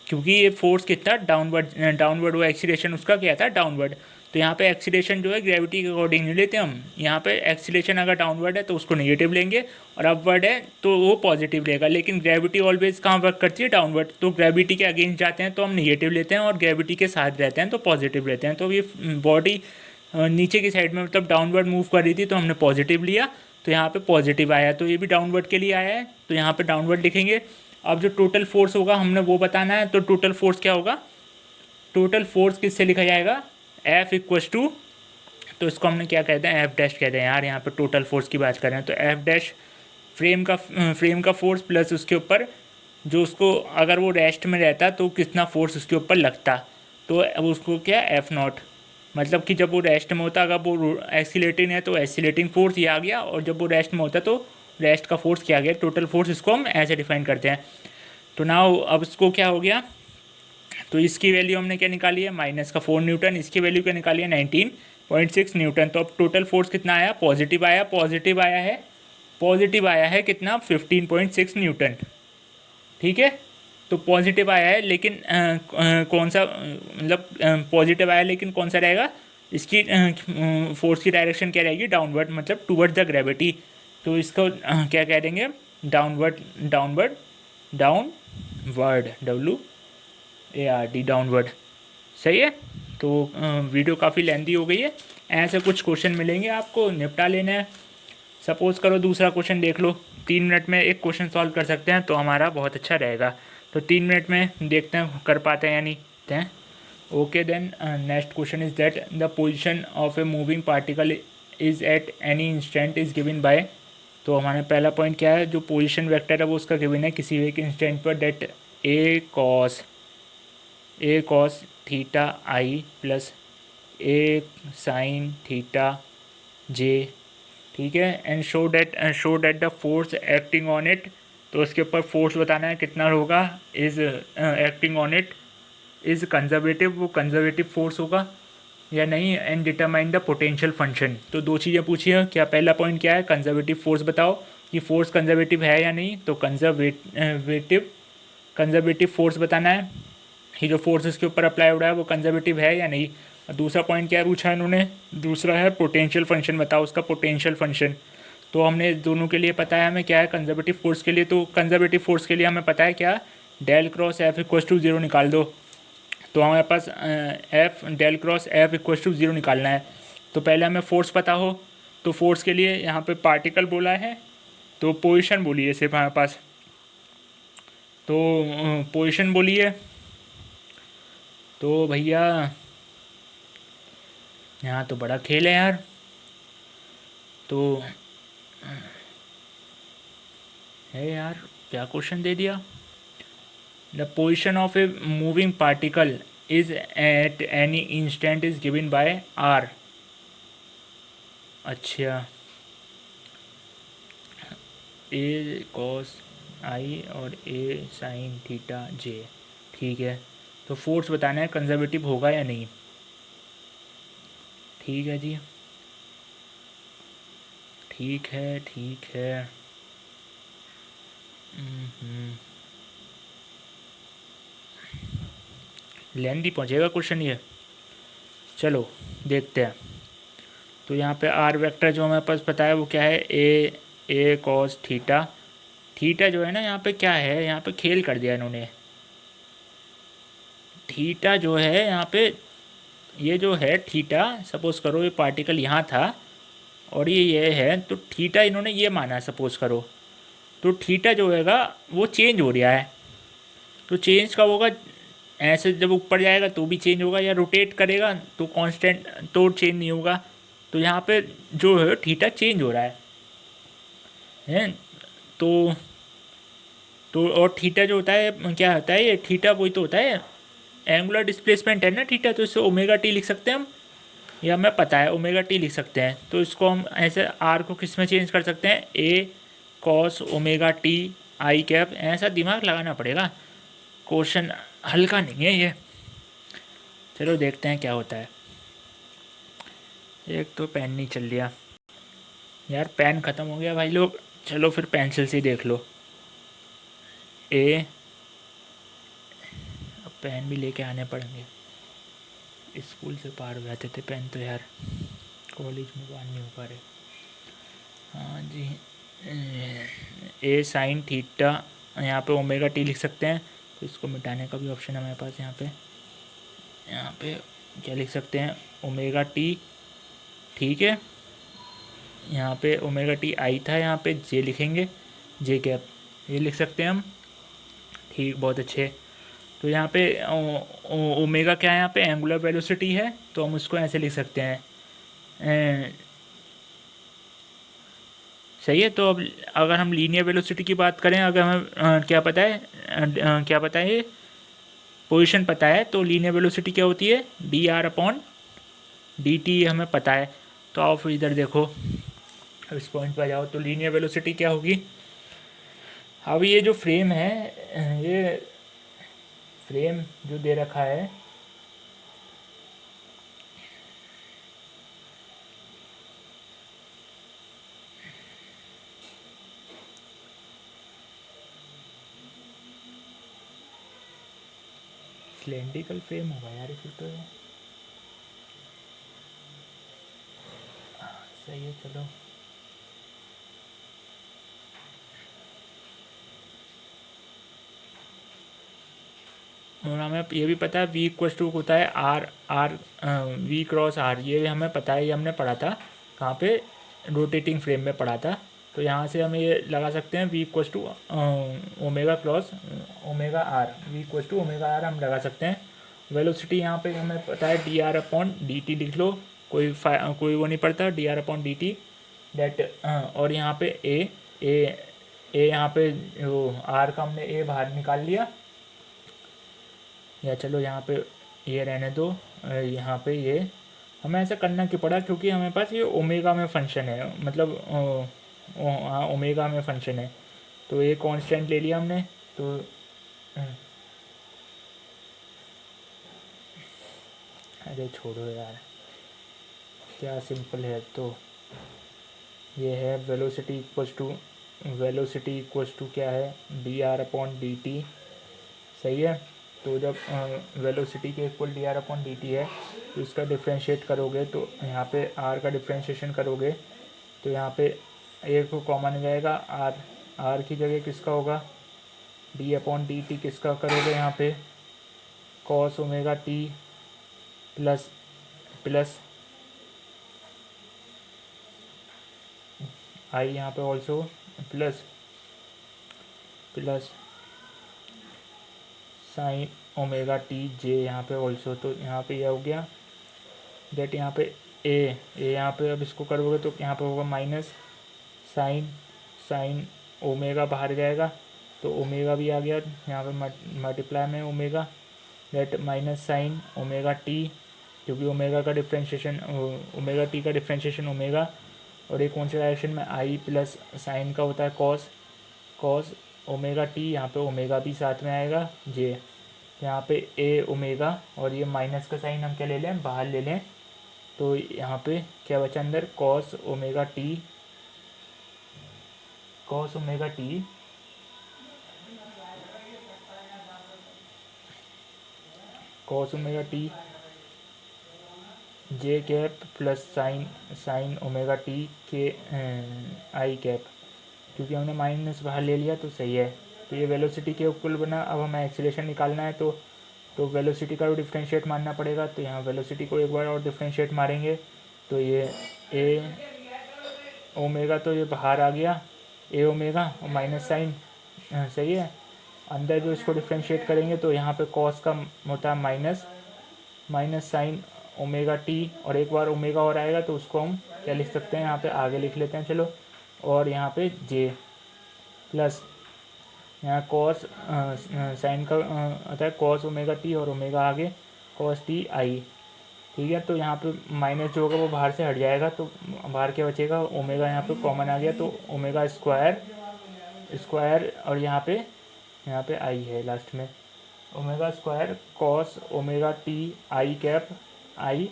क्योंकि ये फोर्स कितना डाउनवर्ड वो एक्सीलेशन उसका क्या था डाउनवर्ड। तो यहाँ पे एक्सीलेशन जो है ग्रेविटी के अकॉर्डिंग नहीं लेते हम, यहाँ पे एक्सीलेशन अगर डाउनवर्ड है तो उसको नेगेटिव लेंगे और अपवर्ड है तो वो पॉजिटिव लेगा। लेकिन ग्रेविटी ऑलवेज कहाँ वर्क करती है, डाउनवर्ड। तो ग्रेविटी के अगेंस्ट जाते हैं तो हम नेगेटिव लेते हैं और ग्रेविटी के साथ रहते हैं तो पॉजिटिव लेते हैं। तो ये बॉडी नीचे की साइड में मतलब डाउनवर्ड मूव कर रही थी तो हमने पॉजिटिव लिया, तो यहाँ पे पॉजिटिव आया, तो ये भी डाउनवर्ड के लिए आया है, तो यहाँ पे डाउनवर्ड लिखेंगे। अब जो टोटल फोर्स होगा हमने वो बताना है, तो टोटल फोर्स क्या होगा, टोटल फोर्स किससे लिखा जाएगा, F=, तो इसको हमने क्या कहते हैं, F' कहते हैं यार, यहाँ पे टोटल फोर्स की बात कर रहे हैं। तो F' फ्रेम का फोर्स प्लस उसके ऊपर जो उसको अगर वो रेस्ट में रहता तो कितना फोर्स उसके ऊपर लगता, तो अब उसको क्या F0, मतलब कि जब वो रेस्ट में होता, अगर वो एक्सीलेटिंग है तो एक्सीलेटिंग फोर्स ये आ गया, और जब वो रेस्ट में होता तो रेस्ट का फोर्स क्या आ गया, टोटल फोर्स, इसको हम ऐसे डिफाइन करते हैं। तो नाउ अब इसको क्या हो गया, तो इसकी वैल्यू हमने क्या निकाली है, माइनस का 4 न्यूटन, इसकी वैल्यू क्या निकाली है 19.6 न्यूटन। तो अब टोटल फोर्स कितना आया, पॉजिटिव आया, पॉजिटिव आया है कितना 15.6 न्यूटन। ठीक है, तो पॉजिटिव आया है लेकिन कौन सा, मतलब पॉजिटिव आया लेकिन कौन सा रहेगा, इसकी फोर्स की डायरेक्शन क्या रहेगी, डाउनवर्ड, मतलब टूवर्ड्स द ग्रेविटी। तो इसको क्या कह देंगे, डाउनवर्ड, डाउनवर्ड, WARD, डाउनवर्ड। सही है। तो वीडियो काफ़ी लेंथी हो गई है, ऐसे कुछ क्वेश्चन मिलेंगे आपको, निपटा लेना है। सपोज़ करो दूसरा क्वेश्चन देख लो, 3 मिनट में एक क्वेश्चन सॉल्व कर सकते हैं तो हमारा बहुत अच्छा रहेगा। तो 3 मिनट में देखते हैं कर पाते हैं या नहीं हैं। Okay then, next question is that the position of a moving particle is at any instant is given by. तो हमारा पहला पॉइंट क्या है, जो पोजीशन वेक्टर है वो उसका गिवन है किसी एक इंस्टेंट पर, डेट ए कॉस थीटा आई प्लस ए साइन थीटा जे। ठीक है, and show that the force acting on it, तो उसके ऊपर फोर्स बताना है कितना होगा, is acting on it is conservative, वो कंजर्वेटिव फोर्स होगा या नहीं, and determine the potential function. तो 2 चीज़ें पूछी हैं, क्या पहला पॉइंट क्या है, कंजर्वेटिव फोर्स बताओ कि फोर्स कंजर्वेटिव है या नहीं, तो कंजर्वेटिव फोर्स बताना है कि जो फोर्स इसके ऊपर अप्लाई हो रहा है वो कंजर्वेटिव है या नहीं। और दूसरा पॉइंट क्या पूछा है इन्होंने, दूसरा है पोटेंशियल फंक्शन बताओ, उसका पोटेंशियल फंक्शन। तो हमने दोनों के लिए पता है हमें क्या है, कंजर्वेटिव फोर्स के लिए, तो कंजर्वेटिव फोर्स के लिए हमें पता है क्या, del cross F equal to 0 निकाल दो। तो हमारे पास F del cross F equal to 0 निकालना है। तो पहले हमें फोर्स पता हो, तो फोर्स के लिए यहाँ पे पार्टिकल बोला है, तो पोजीशन बोली है सिर्फ हमारे पास, तो पोजीशन बोली है। तो भैया यहाँ तो बड़ा खेल है यार। तो है यार, क्या क्वेश्चन दे दिया, the position of a moving particle is at any instant is given by R. अच्छा, ए कॉस आई और ए साइन थीटा जे। ठीक है, तो फोर्स बताना है कंजर्वेटिव होगा या नहीं। ठीक है जी, ठीक है, ठीक है। लेंथी पहुँचेगा क्वेश्चन ये, चलो देखते हैं। तो यहाँ पे आर वेक्टर जो हमारे पास पता है वो क्या है, ए कॉस थीटा। थीटा जो है ना यहाँ पे क्या है, यहाँ पे खेल कर दिया इन्होंने। थीटा जो है यहाँ पे, ये जो है थीटा, सपोज़ करो ये पार्टिकल यहाँ था और ये है, तो थीटा इन्होंने ये माना, सपोज़ करो। तो थीटा जो हैगा वो चेंज हो रहा है, तो चेंज कब होगा, ऐसे जब ऊपर जाएगा तो भी चेंज होगा, या रोटेट करेगा तो कांस्टेंट तो चेंज नहीं होगा। तो यहाँ पे जो है थीटा चेंज हो रहा है। तो और थीटा जो होता है क्या होता है, ये थीटा वही तो होता है, एंगुलर डिस्प्लेसमेंट है ना थीटा, तो इससे ओमेगा टी लिख सकते हैं हम, या हमें पता है ओमेगा टी लिख सकते हैं। तो इसको हम ऐसे आर को किस में चेंज कर सकते हैं, A cos omega T I cap, ऐसा दिमाग लगाना पड़ेगा, क्वेश्चन हल्का नहीं है ये। चलो देखते हैं क्या होता है। एक तो पेन नहीं चल रहा यार, पेन ख़त्म हो गया भाई लोग, चलो फिर पेंसिल से देख लो। ए, अब पेन भी लेके आने पड़ेंगे, स्कूल से पार हो जाते थे पेन तो यार, कॉलेज में पार नहीं हो पा रहे। हाँ जी, ए साइन थीटा, यहाँ पे ओमेगा टी लिख सकते हैं, तो इसको मिटाने का भी ऑप्शन है हमारे पास। यहाँ पे क्या लिख सकते हैं, ओमेगा टी। ठीक है, यहाँ पे ओमेगा टी आई था, यहाँ पे जे लिखेंगे, जे कैप, ये लिख सकते हैं हम। ठीक, बहुत अच्छे। तो यहाँ पे ओमेगा क्या है, यहाँ पे एंगुलर वेलोसिटी है, तो हम उसको ऐसे लिख सकते हैं। सही है। तो अब अगर हम लीनियर वेलोसिटी की बात करें, अगर हमें क्या पता है, पोजीशन पता है, तो लीनियर वेलोसिटी क्या होती है, D R upon D T, हमें पता है। तो आओ फिर इधर देखो, अब इस पॉइंट पर जाओ, तो लीनियर वेलोसिटी क्या होगी। अब ये जो फ्रेम है, ये फ्रेम जो दे रखा है सिलेंड्रिकल फ्रेम होगा यार ये फिर तो। सही है चलो। और हमें ये भी पता है वी इक्वस टू होता है R R V cross R, ये हमें पता है, ये हमने पढ़ा था कहाँ पे, रोटेटिंग फ्रेम में पढ़ा था। तो यहाँ से हम ये लगा सकते हैं V equals to omega cross omega R, V equals to omega R हम लगा सकते हैं। वेलोसिटी यहाँ पे हमें पता है D R upon D T लिख लो, कोई वो नहीं पड़ता, D R upon D T that. और यहाँ पे ए यहाँ पे वो आर का हमने ए बाहर निकाल लिया, या चलो यहाँ पे ये रहने दो। यहाँ पे ये हमें ऐसा करना क्यों पड़ा, क्योंकि हमारे पास ये ओमेगा में फंक्शन है, मतलब हाँ ओमेगा में फंक्शन है, तो ये कांस्टेंट ले लिया हमने। तो अरे छोड़ो यार, क्या सिंपल है। तो ये है वेलोसिटी इक्वल्स टू क्या है, D R upon D T. सही है। तो जब वेलोसिटी के equal D R upon D T है तो इसका डिफ्रेंशिएट करोगे, तो यहाँ पे आर का डिफ्रेंशिएशन करोगे तो यहाँ पे एक को कॉमन जाएगा, आर की जगह किसका होगा, डी अपॉन डी टी किसका करोगे यहाँ पे, cos omega T plus plus I यहाँ पे also plus plus sine omega T J यहाँ पे ऑल्सो। तो यहाँ पे यह हो गया डेट, यहाँ पे ए यहाँ पे अब इसको करोगे तो यहाँ पे होगा माइनस साइन ओमेगा बाहर जाएगा तो ओमेगा भी आ गया यहाँ पे मल्टीप्लाई में omega, that minus sine omega T, क्योंकि ओमेगा का डिफ्रेंशिएशन ओमेगा टी का डिफ्रेंशिएशन ओमेगा, और एक कौन से डायरेक्शन में आई प्लस साइन का होता है कॉस ओमेगा टी, यहाँ पे ओमेगा भी साथ में आएगा जे, यहाँ पे ए ओमेगा, और ये माइनस का साइन हम क्या ले लें, बाहर ले लें, तो यहाँ पे क्या बचा अंदर, cos omega T J cap plus sine omega T के आई कैप, क्योंकि हमने माइनस बाहर ले लिया तो सही है। तो ये वेलोसिटी के इक्वल बना। अब हमें एक्सीलरेशन निकालना है तो वेलोसिटी का डिफ्रेंशिएट मारना पड़ेगा। तो यहाँ वेलोसिटी को एक बार और डिफ्रेंशिएट मारेंगे तो ये ए ओमेगा, तो ये बाहर आ गया ए ओमेगा और माइनस साइन, सही है। अंदर जो इसको डिफ्रेंशिएट करेंगे तो यहाँ पे कॉस का होता है माइनस साइन ओमेगा टी, और एक बार ओमेगा और आएगा तो उसको हम क्या लिख सकते हैं, यहाँ पे आगे लिख लेते हैं चलो, और यहाँ पे जे प्लस यहाँ कॉस साइन का आता है कॉस ओमेगा टी, और ओमेगा आगे कॉस टी आई, ठीक है। तो यहाँ पे माइनस जो होगा वो बाहर से हट जाएगा, तो बाहर क्या बचेगा, ओमेगा यहाँ पे कॉमन आ गया, तो ओमेगा स्क्वायर और यहाँ पे आई है लास्ट में, omega square cos omega T I cap I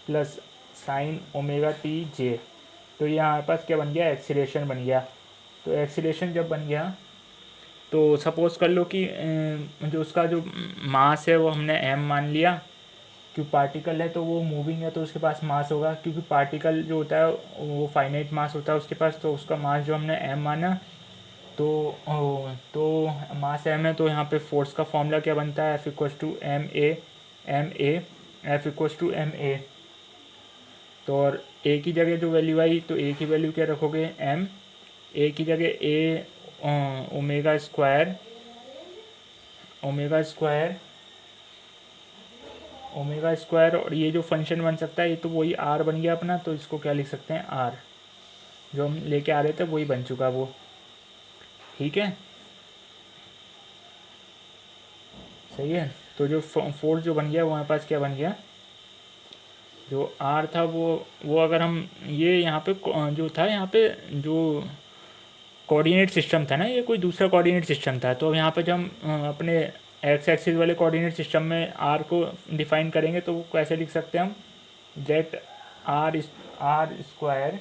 plus sine omega T J. तो ये हमारे पास क्या बन गया, एक्सीलरेशन बन गया। तो एक्सीलरेशन जब बन गया तो सपोज़ कर लो कि जो उसका जो मास है वो हमने m मान लिया, क्योंकि पार्टिकल है तो वो मूविंग है तो उसके पास मास होगा, क्योंकि पार्टिकल जो होता है वो फाइनाइट मास होता है उसके पास, तो उसका मास जो हमने m माना तो मास m है, तो यहाँ पे फोर्स का फॉर्मूला क्या बनता है, F equals to M A. तो और ए की जगह जो वैल्यू आई तो ए की वैल्यू क्या रखोगे, m, ए की जगह ए ओमेगा स्क्वायर, और ये जो फंक्शन बन सकता है ये तो वही आर बन गया अपना, तो इसको क्या लिख सकते हैं, आर, जो हम लेके आ रहे थे वही बन चुका वो, ठीक है, सही है। तो जो फोर्स जो बन गया वो हमारे पास क्या बन गया, जो आर था वो अगर हम ये यहाँ पे जो था यहाँ पे जो कोऑर्डिनेट सिस्टम था ना, ये कोई दूसरा कोऑर्डिनेट सिस्टम था, तो यहाँ पे जब हम अपने एक्स एक्सिस वाले कोऑर्डिनेट सिस्टम में आर को डिफाइन करेंगे तो वो कैसे लिख सकते हैं हम, दैट आर स्क्वायर,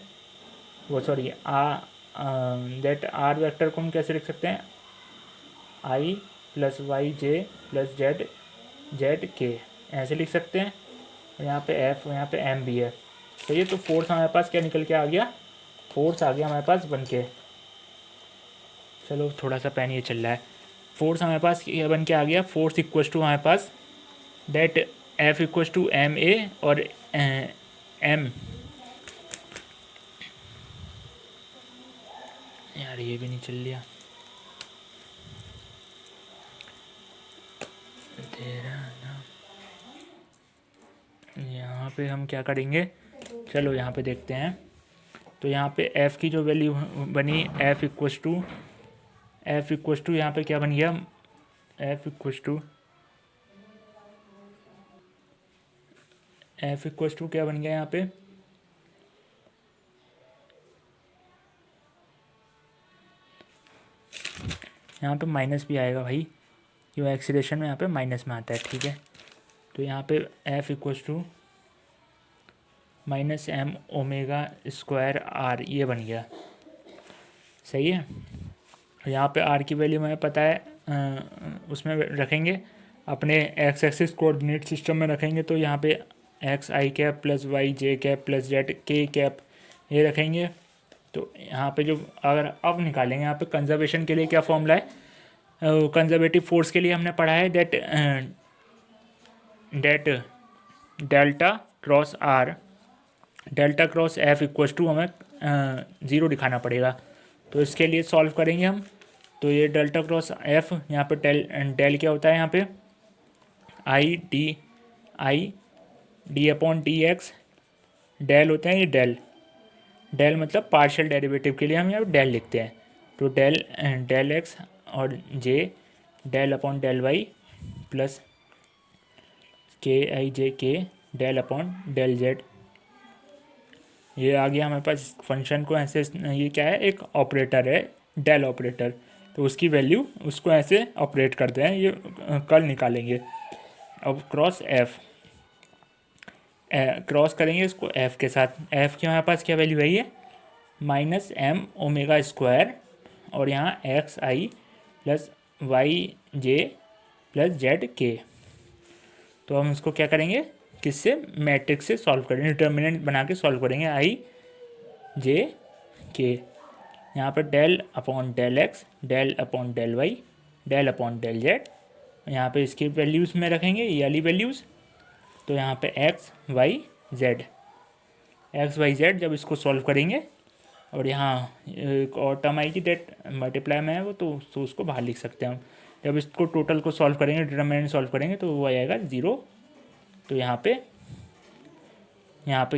वो सॉरी दैट आर वेक्टर को हम कैसे लिख सकते हैं, आई प्लस वाई जे प्लस जेड जेड के, ऐसे लिख सकते हैं। और यहाँ पे एफ, यहाँ पे एम भी है। तो ये तो फोर्स हमारे पास क्या निकल के आ गया, फोर्स आ गया हमारे पास बन के। चलो थोड़ा सा पेन ये चल रहा है। फोर्स हमारे पास ये बन के आ गया, फोर्स इक्वल टू हमारे पास that F equal to M A और एम, यार ये भी नहीं चल लिया तेरा नाम। यहाँ पे हम क्या करेंगे, चलो यहाँ पे देखते हैं। तो यहाँ पे f की जो वैल्यू बनी f इक्वस टू यहाँ पे क्या बन गया, f इक्वस टू क्या बन गया यहाँ पे, यहाँ पे माइनस भी आएगा भाई, क्यों एक्सीलरेशन में यहाँ पे माइनस में आता है, ठीक है। तो यहाँ पे f equals to minus M omega square R, ये बन गया, सही है। यहाँ पे आर की वैल्यू हमें पता है, उसमें रखेंगे अपने एक्स एक्सिस कोऑर्डिनेट सिस्टम में रखेंगे। तो यहाँ पे एक्स आई कैप प्लस वाई जे कैप प्लस जेड के कैप ये रखेंगे। तो यहाँ पे जो अगर अब निकालेंगे, यहाँ पे कंजर्वेशन के लिए क्या फॉर्मूला है, कंजर्वेटिव फोर्स के लिए हमने पढ़ा है that delta cross R, delta cross F equals to हमें ज़ीरो दिखाना पड़ेगा। तो इसके लिए सॉल्व करेंगे हम। तो ये डेल्टा क्रॉस एफ, यहाँ पे डेल क्या होता है, यहाँ पे I D upon D X, del होते हैं ये डेल मतलब पार्शियल डेरिवेटिव के लिए हम यहाँ पे डेल लिखते हैं। तो डेल एक्स और J del upon del Y plus K I जे के डेल अपॉन डेल जेड, ये आ गया हमारे पास। फंक्शन को ऐसे, ये क्या है, एक ऑपरेटर है डेल ऑपरेटर, तो उसकी वैल्यू उसको ऐसे ऑपरेट करते हैं, ये कल निकालेंगे। अब क्रॉस एफ, क्रॉस करेंगे इसको एफ के साथ, एफ की हमारे पास क्या वैल्यू है, ये माइनस एम ओमेगा स्क्वायर और यहाँ एक्स आई प्लस वाई जे प्लस जेड के। तो हम इसको क्या करेंगे, किससे, मैट्रिक्स से सॉल्व करेंगे, डिटर्मिनेंट बना के सॉल्व करेंगे, आई जे के। यहाँ पर del upon del X del upon del Y del upon del Z, यहाँ पे इसकी वैल्यूज़ में रखेंगे ये वाली वैल्यूज़। तो यहाँ पे एक्स वाई जेड जब इसको सॉल्व करेंगे, और यहाँ एक और टर्म आएगी डेट मल्टीप्लाई में है वो, तो उसको बाहर लिख सकते हैं हम। जब इसको टोटल को सॉल्व करेंगे, डिटरमिनेंट सॉल्व करेंगे, तो वो आएगा ज़ीरो। तो यहाँ पे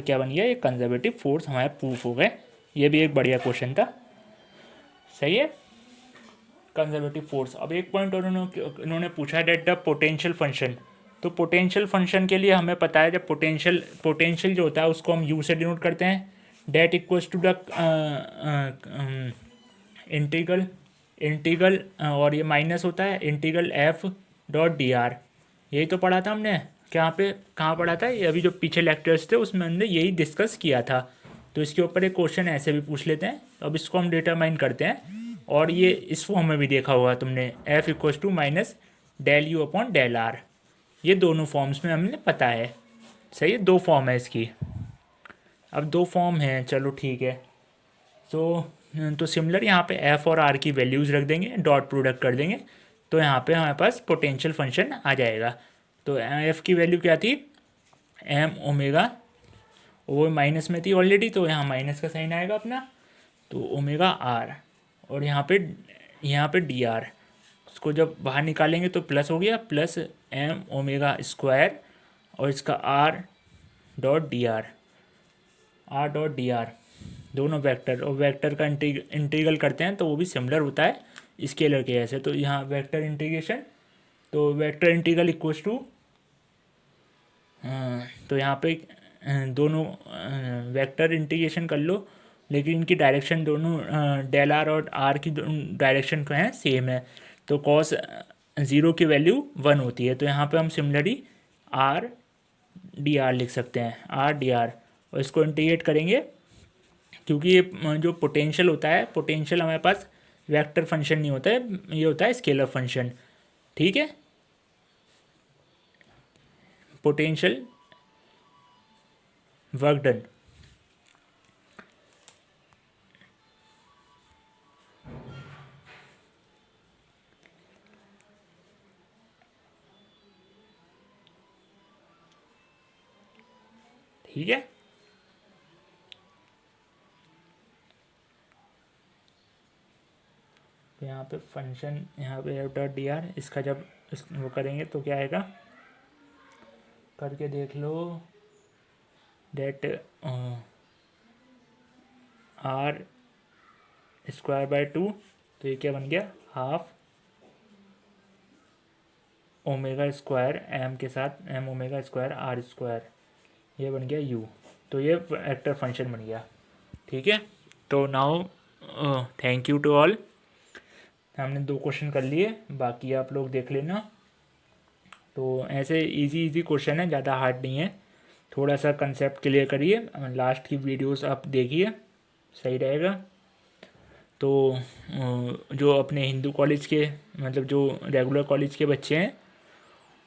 क्या बन गया, ये कंजर्वेटिव फोर्स हमारे प्रूफ हो गए। ये भी एक बढ़िया क्वेश्चन था, सही है, कंजर्वेटिव फोर्स। अब एक पॉइंट और इन्होंने पूछा है डेट द पोटेंशियल फंक्शन। तो पोटेंशियल फंक्शन के लिए हमें पता है, जब पोटेंशियल जो होता है उसको हम यू से डिनोट करते हैं, that equals to the integral और ये माइनस होता है integral F dot D R. यही तो पढ़ा था हमने, कहाँ पढ़ा था, ये अभी जो पीछे लेक्चर्स थे उसमें हमने यही डिस्कस किया था। तो इसके ऊपर एक क्वेश्चन ऐसे भी पूछ लेते हैं। तो अब इसको हम डिटरमाइन करते हैं, और ये इस फॉर्म में भी देखा होगा तुमने, F equals to minus del U upon del R, ये दोनों फॉर्म्स में हमने पता है, सही है, दो फॉर्म है इसकी। अब दो फॉर्म हैं, चलो ठीक है। तो सिमिलर यहाँ पे एफ और आर की वैल्यूज़ रख देंगे, डॉट प्रोडक्ट कर देंगे, तो यहाँ पे हमारे पास पोटेंशियल फंक्शन आ जाएगा। तो एफ की वैल्यू क्या थी, एम ओमेगा, वो माइनस में थी ऑलरेडी, तो यहाँ माइनस का साइन आएगा अपना, तो ओमेगा आर, और यहाँ पे डी आर, उसको जब बाहर निकालेंगे तो प्लस हो गया, प्लस एम ओमेगा स्क्वायर और इसका आर डॉट डी आर, दोनों वेक्टर, और वेक्टर का इंटीग्रल करते हैं तो वो भी सिमिलर होता है स्केलर के जैसे। तो यहाँ वेक्टर इंटीग्रेशन, तो वेक्टर इंटीग्रल इक्वल्स टू, तो यहाँ पे दोनों वेक्टर इंटीग्रेशन कर लो, लेकिन इनकी डायरेक्शन दोनों डेल आर और आर की डायरेक्शन को है सेम है। तो कॉस ज़ीरो की वैल्यू 1 होती है। तो यहाँ पे हम सिमिलरली आर डी आर लिख सकते हैं, आर डी आर, और इसको इंटीग्रेट करेंगे क्योंकि ये जो पोटेंशियल होता है, पोटेंशियल हमारे पास वेक्टर फंक्शन नहीं होता है, ये होता है स्केलर फंक्शन। ठीक है, पोटेंशियल वर्क डन। ठीक है, तो यहाँ पे फंक्शन, यहाँ पे एफ डॉट डी आर, इसका जब वो करेंगे तो क्या आएगा, करके देख लो, डेट आर स्क्वायर बाय 2, तो ये क्या बन गया, हाफ ओमेगा स्क्वायर एम के साथ M omega square R square, ये बन गया यू। तो ये वेक्टर फंक्शन बन गया। ठीक है, तो now thank you to all. हमने 2 क्वेश्चन कर लिए, बाकी आप लोग देख लेना। तो ऐसे इजी इजी क्वेश्चन है, ज़्यादा हार्ड नहीं है। थोड़ा सा कंसेप्ट क्लियर करिए, लास्ट की वीडियोस आप देखिए, सही रहेगा। तो जो अपने हिंदू कॉलेज के, मतलब जो रेगुलर कॉलेज के बच्चे हैं,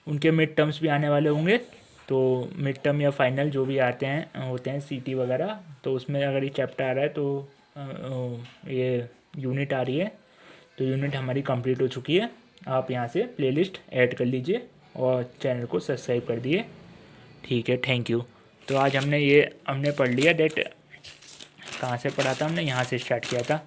उनके मिड टर्म्स भी आने वाले होंगे। तो मिड टर्म या फाइनल जो भी आते हैं होते हैं सीटी वगैरह, तो उसमें अगर ये चैप्टर आ रहा है तो ये यूनिट आ रही है, तो यूनिट हमारी कंप्लीट हो चुकी है। आप यहाँ से प्लेलिस्ट ऐड कर लीजिए और चैनल को सब्सक्राइब कर दिए। ठीक है, थैंक यू। तो आज हमने पढ़ लिया दैट, कहाँ से पढ़ा था हमने, यहाँ से स्टार्ट किया था।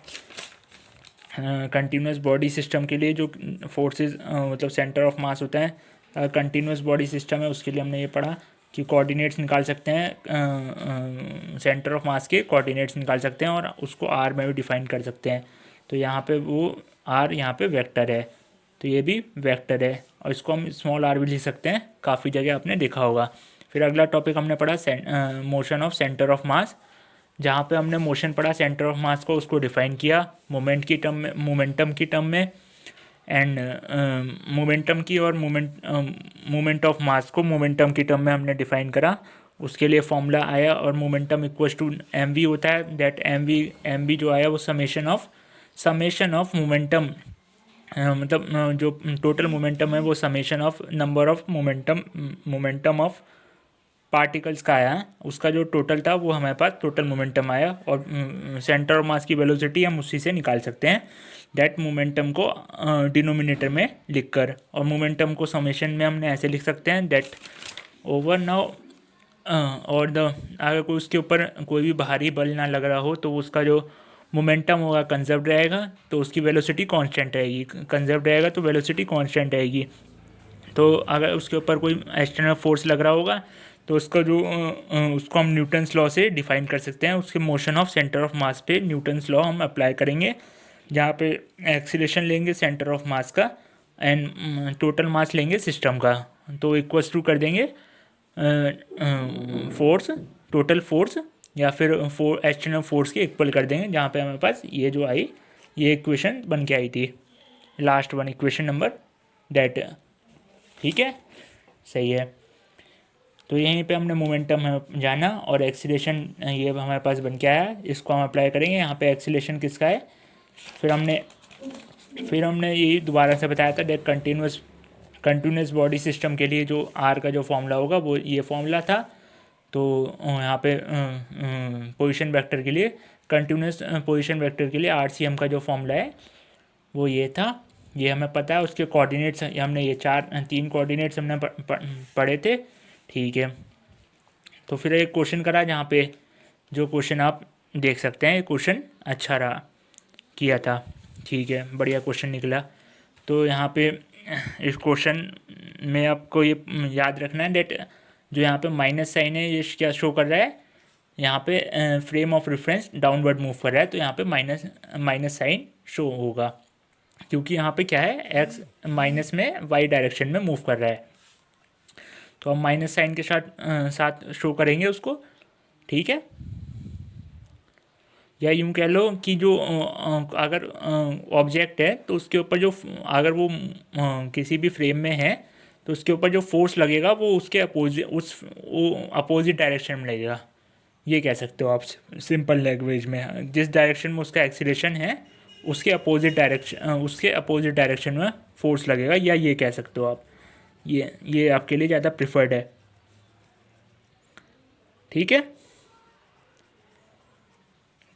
कंटिन्यूस बॉडी सिस्टम के लिए जो फोर्सेस मतलब सेंटर ऑफ मास होता है, कंटिन्यूस बॉडी सिस्टम है, उसके लिए हमने ये पढ़ा कि कोऑर्डिनेट्स निकाल सकते हैं, सेंटर ऑफ मास के कोऑर्डिनेट्स निकाल सकते हैं और उसको आर में भी डिफाइन कर सकते हैं। तो यहाँ पे वो आर यहाँ पे वेक्टर है, तो ये भी वेक्टर है, और इसको हम स्मॉल आर भी लिख सकते हैं, काफ़ी जगह आपने देखा होगा। फिर अगला टॉपिक हमने पढ़ा मोशन ऑफ सेंटर ऑफ मास, जहाँ पे हमने मोशन पढ़ा सेंटर ऑफ मास को, उसको डिफाइन किया मोमेंट की टर्म में, मोमेंटम की टर्म में, एंड मोमेंटम की और मोमेंट ऑफ मास को मोमेंटम की टर्म में हमने डिफाइन करा। उसके लिए फॉर्मूला आया, और momentum equals to M V होता है, दैट एम वी जो आया वो समेशन ऑफ मोमेंटम, मतलब जो टोटल मोमेंटम है वो summation of number of momentum of particles का आया, उसका जो टोटल था वो हमारे पास टोटल मोमेंटम आया। और सेंटर ऑफ मास की वेलोसिटी हम उसी से निकाल सकते हैं, दैट मोमेंटम को डिनोमिनेटर में लिखकर, और मोमेंटम को समेशन में हमने ऐसे लिख सकते हैं, दैट ओवर नाउ, और अगर कोई उसके ऊपर कोई भी बाहरी बल ना लग रहा हो तो उसका जो मोमेंटम होगा कंजर्व रहेगा, तो उसकी वेलोसिटी कांस्टेंट रहेगी, कंजर्व रहेगा तो वेलोसिटी कांस्टेंट रहेगी। तो अगर उसके ऊपर कोई एक्सटर्नल फोर्स लग रहा होगा तो उसका जो उसको हम न्यूटन्स लॉ से डिफाइन कर सकते हैं, उसके मोशन ऑफ सेंटर ऑफ मास पे न्यूटन्स लॉ हम अप्लाई करेंगे, जहाँ पे एक्सीलरेशन लेंगे सेंटर ऑफ मास का एंड टोटल मास लेंगे सिस्टम का, तो इक्वल्स टू कर देंगे फोर्स, टोटल फोर्स या फिर एक्सटर्नल फोर्स के इक्वल कर देंगे, जहाँ पे हमारे पास ये जो आई, ये इक्वेशन बन के आई थी, last one equation number that. ठीक है, सही है। तो यहीं पे हमने मोमेंटम जाना, और एक्सीलरेशन ये हमारे पास बन के आया, इसको हम अप्लाई करेंगे। यहाँ पे एक्सीलरेशन किसका है, फिर हमने यही दोबारा से बताया था दैट कंटिन्यूस बॉडी सिस्टम के लिए जो आर का जो फॉर्मूला होगा वो ये फॉर्मूला था। तो यहाँ पे पोजीशन वेक्टर के लिए, कंटिन्यूस पोजीशन वेक्टर के लिए आरसीएम का जो फॉर्मूला है वो ये था, ये हमें पता है। उसके कोऑर्डिनेट्स हमने ये 3 कोऑर्डिनेट्स हमने पढ़े थे। ठीक है, तो फिर एक क्वेश्चन करा, जहाँ पे जो क्वेश्चन आप देख सकते हैं, क्वेश्चन अच्छा रहा, किया था। ठीक है, बढ़िया क्वेश्चन निकला। तो यहाँ पे इस क्वेश्चन में आपको ये याद रखना है दैट जो यहाँ पे माइनस साइन है ये क्या शो कर रहा है, यहाँ पे frame of reference downward move कर रहा है, तो यहाँ पे माइनस साइन शो होगा, क्योंकि यहाँ पे क्या है, एक्स माइनस में वाई डायरेक्शन में मूव कर रहा है। तो हम माइनस साइन के साथ शो करेंगे उसको। ठीक है, या यूँ कह लो कि जो अगर ऑब्जेक्ट है तो उसके ऊपर जो अगर वो किसी भी फ्रेम में है तो उसके ऊपर जो फोर्स लगेगा वो उसके अपोजिट डायरेक्शन में लगेगा। ये कह सकते हो आप सिंपल लैंग्वेज में, जिस डायरेक्शन में उसका एक्सीलरेशन है उसके अपोजिट डायरेक्शन में फोर्स लगेगा, या ये कह सकते हो आप। ये आपके लिए ज़्यादा प्रिफर्ड है। ठीक है,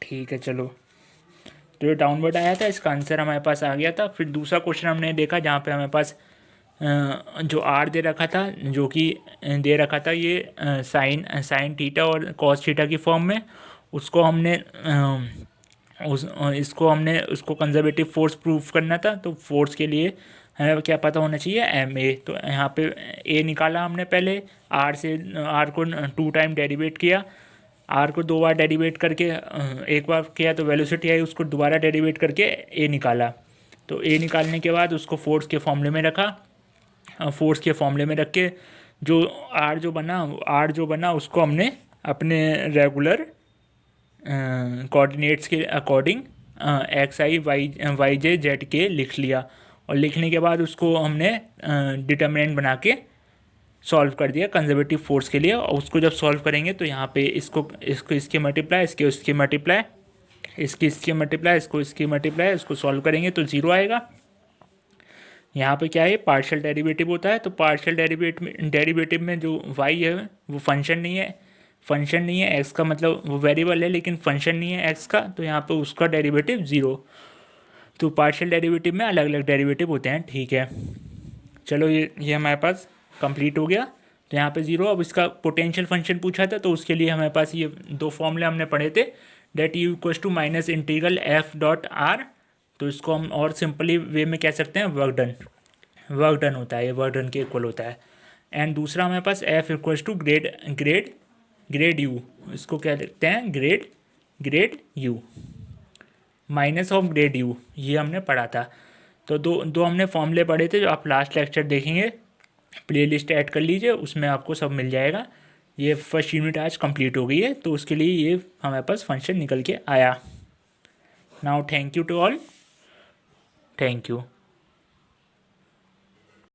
ठीक है, चलो। तो ये डाउनवर्ड आया था, इसका आंसर हमारे पास आ गया था। फिर दूसरा क्वेश्चन हमने देखा जहाँ पे हमारे पास जो आर दे रखा था, जो कि दे रखा था ये साइन थीटा और कॉस थीटा की फॉर्म में। उसको हमने इसको हमने उसको कंजर्वेटिव फोर्स प्रूफ करना था। तो फोर्स के लिए हमें क्या पता होना चाहिए, एम ए। तो यहाँ पे ए निकाला हमने पहले, आर को 2 टाइम डेरिवेट किया, आर को 2 बार डेरिवेट करके एक बार किया तो वेलोसिटी आई, उसको दोबारा डेरिवेट करके ए निकाला। तो ए निकालने के बाद उसको फोर्स के फॉर्मूले में रखा, फोर्स के फॉर्मूले में रख के जो आर जो बना उसको हमने अपने रेगुलर कोऑर्डिनेट्स के अकॉर्डिंग एक्स आई वाई जे जेड के लिख लिया। और लिखने के बाद उसको हमने डिटर्मिनेंट बना के सॉल्व कर दिया कंजर्वेटिव फोर्स के लिए। और उसको जब सॉल्व करेंगे तो यहाँ पे इसके मल्टीप्लाई, इसके मल्टीप्लाई, इसके मल्टीप्लाई, इसकी मल्टीप्लाई, इसको सॉल्व करेंगे तो 0 आएगा। यहाँ पे क्या है, पार्शियल डेरिवेटिव होता है। तो पार्शियल डेरिवेटिव में जो y है वो फंक्शन नहीं है, x का मतलब वो वेरिएबल है लेकिन फंक्शन नहीं है x का, तो यहाँ पे उसका डेरिवेटिव 0। तो पार्शियल डेरिवेटिव में अलग अलग डेरिवेटिव होते हैं। ठीक है, चलो ये हमारे पास कंप्लीट हो गया। तो यहाँ पे 0। अब इसका पोटेंशियल फंक्शन पूछा था, तो उसके लिए हमारे पास ये 2 फॉर्मूले हमने पढ़े थे, that U equals to minus integral F dot R. तो इसको हम और सिंपली वे में कह सकते हैं वर्क डन होता है, ये वर्क डन के इक्वल होता है। एंड दूसरा हमारे पास F equals to grad U, इसको क्या लिखते हैं, grad U minus of grad U, ये हमने पढ़ा था। तो दो हमने फॉर्मूले पढ़े थे, जो आप लास्ट लेक्चर देखेंगे, प्लेलिस्ट ऐड कर लीजिए, उसमें आपको सब मिल जाएगा। ये फर्स्ट यूनिट आज कंप्लीट हो गई है, तो उसके लिए ये हमारे पास फंक्शन निकल के आया। Now thank you to all, thank you.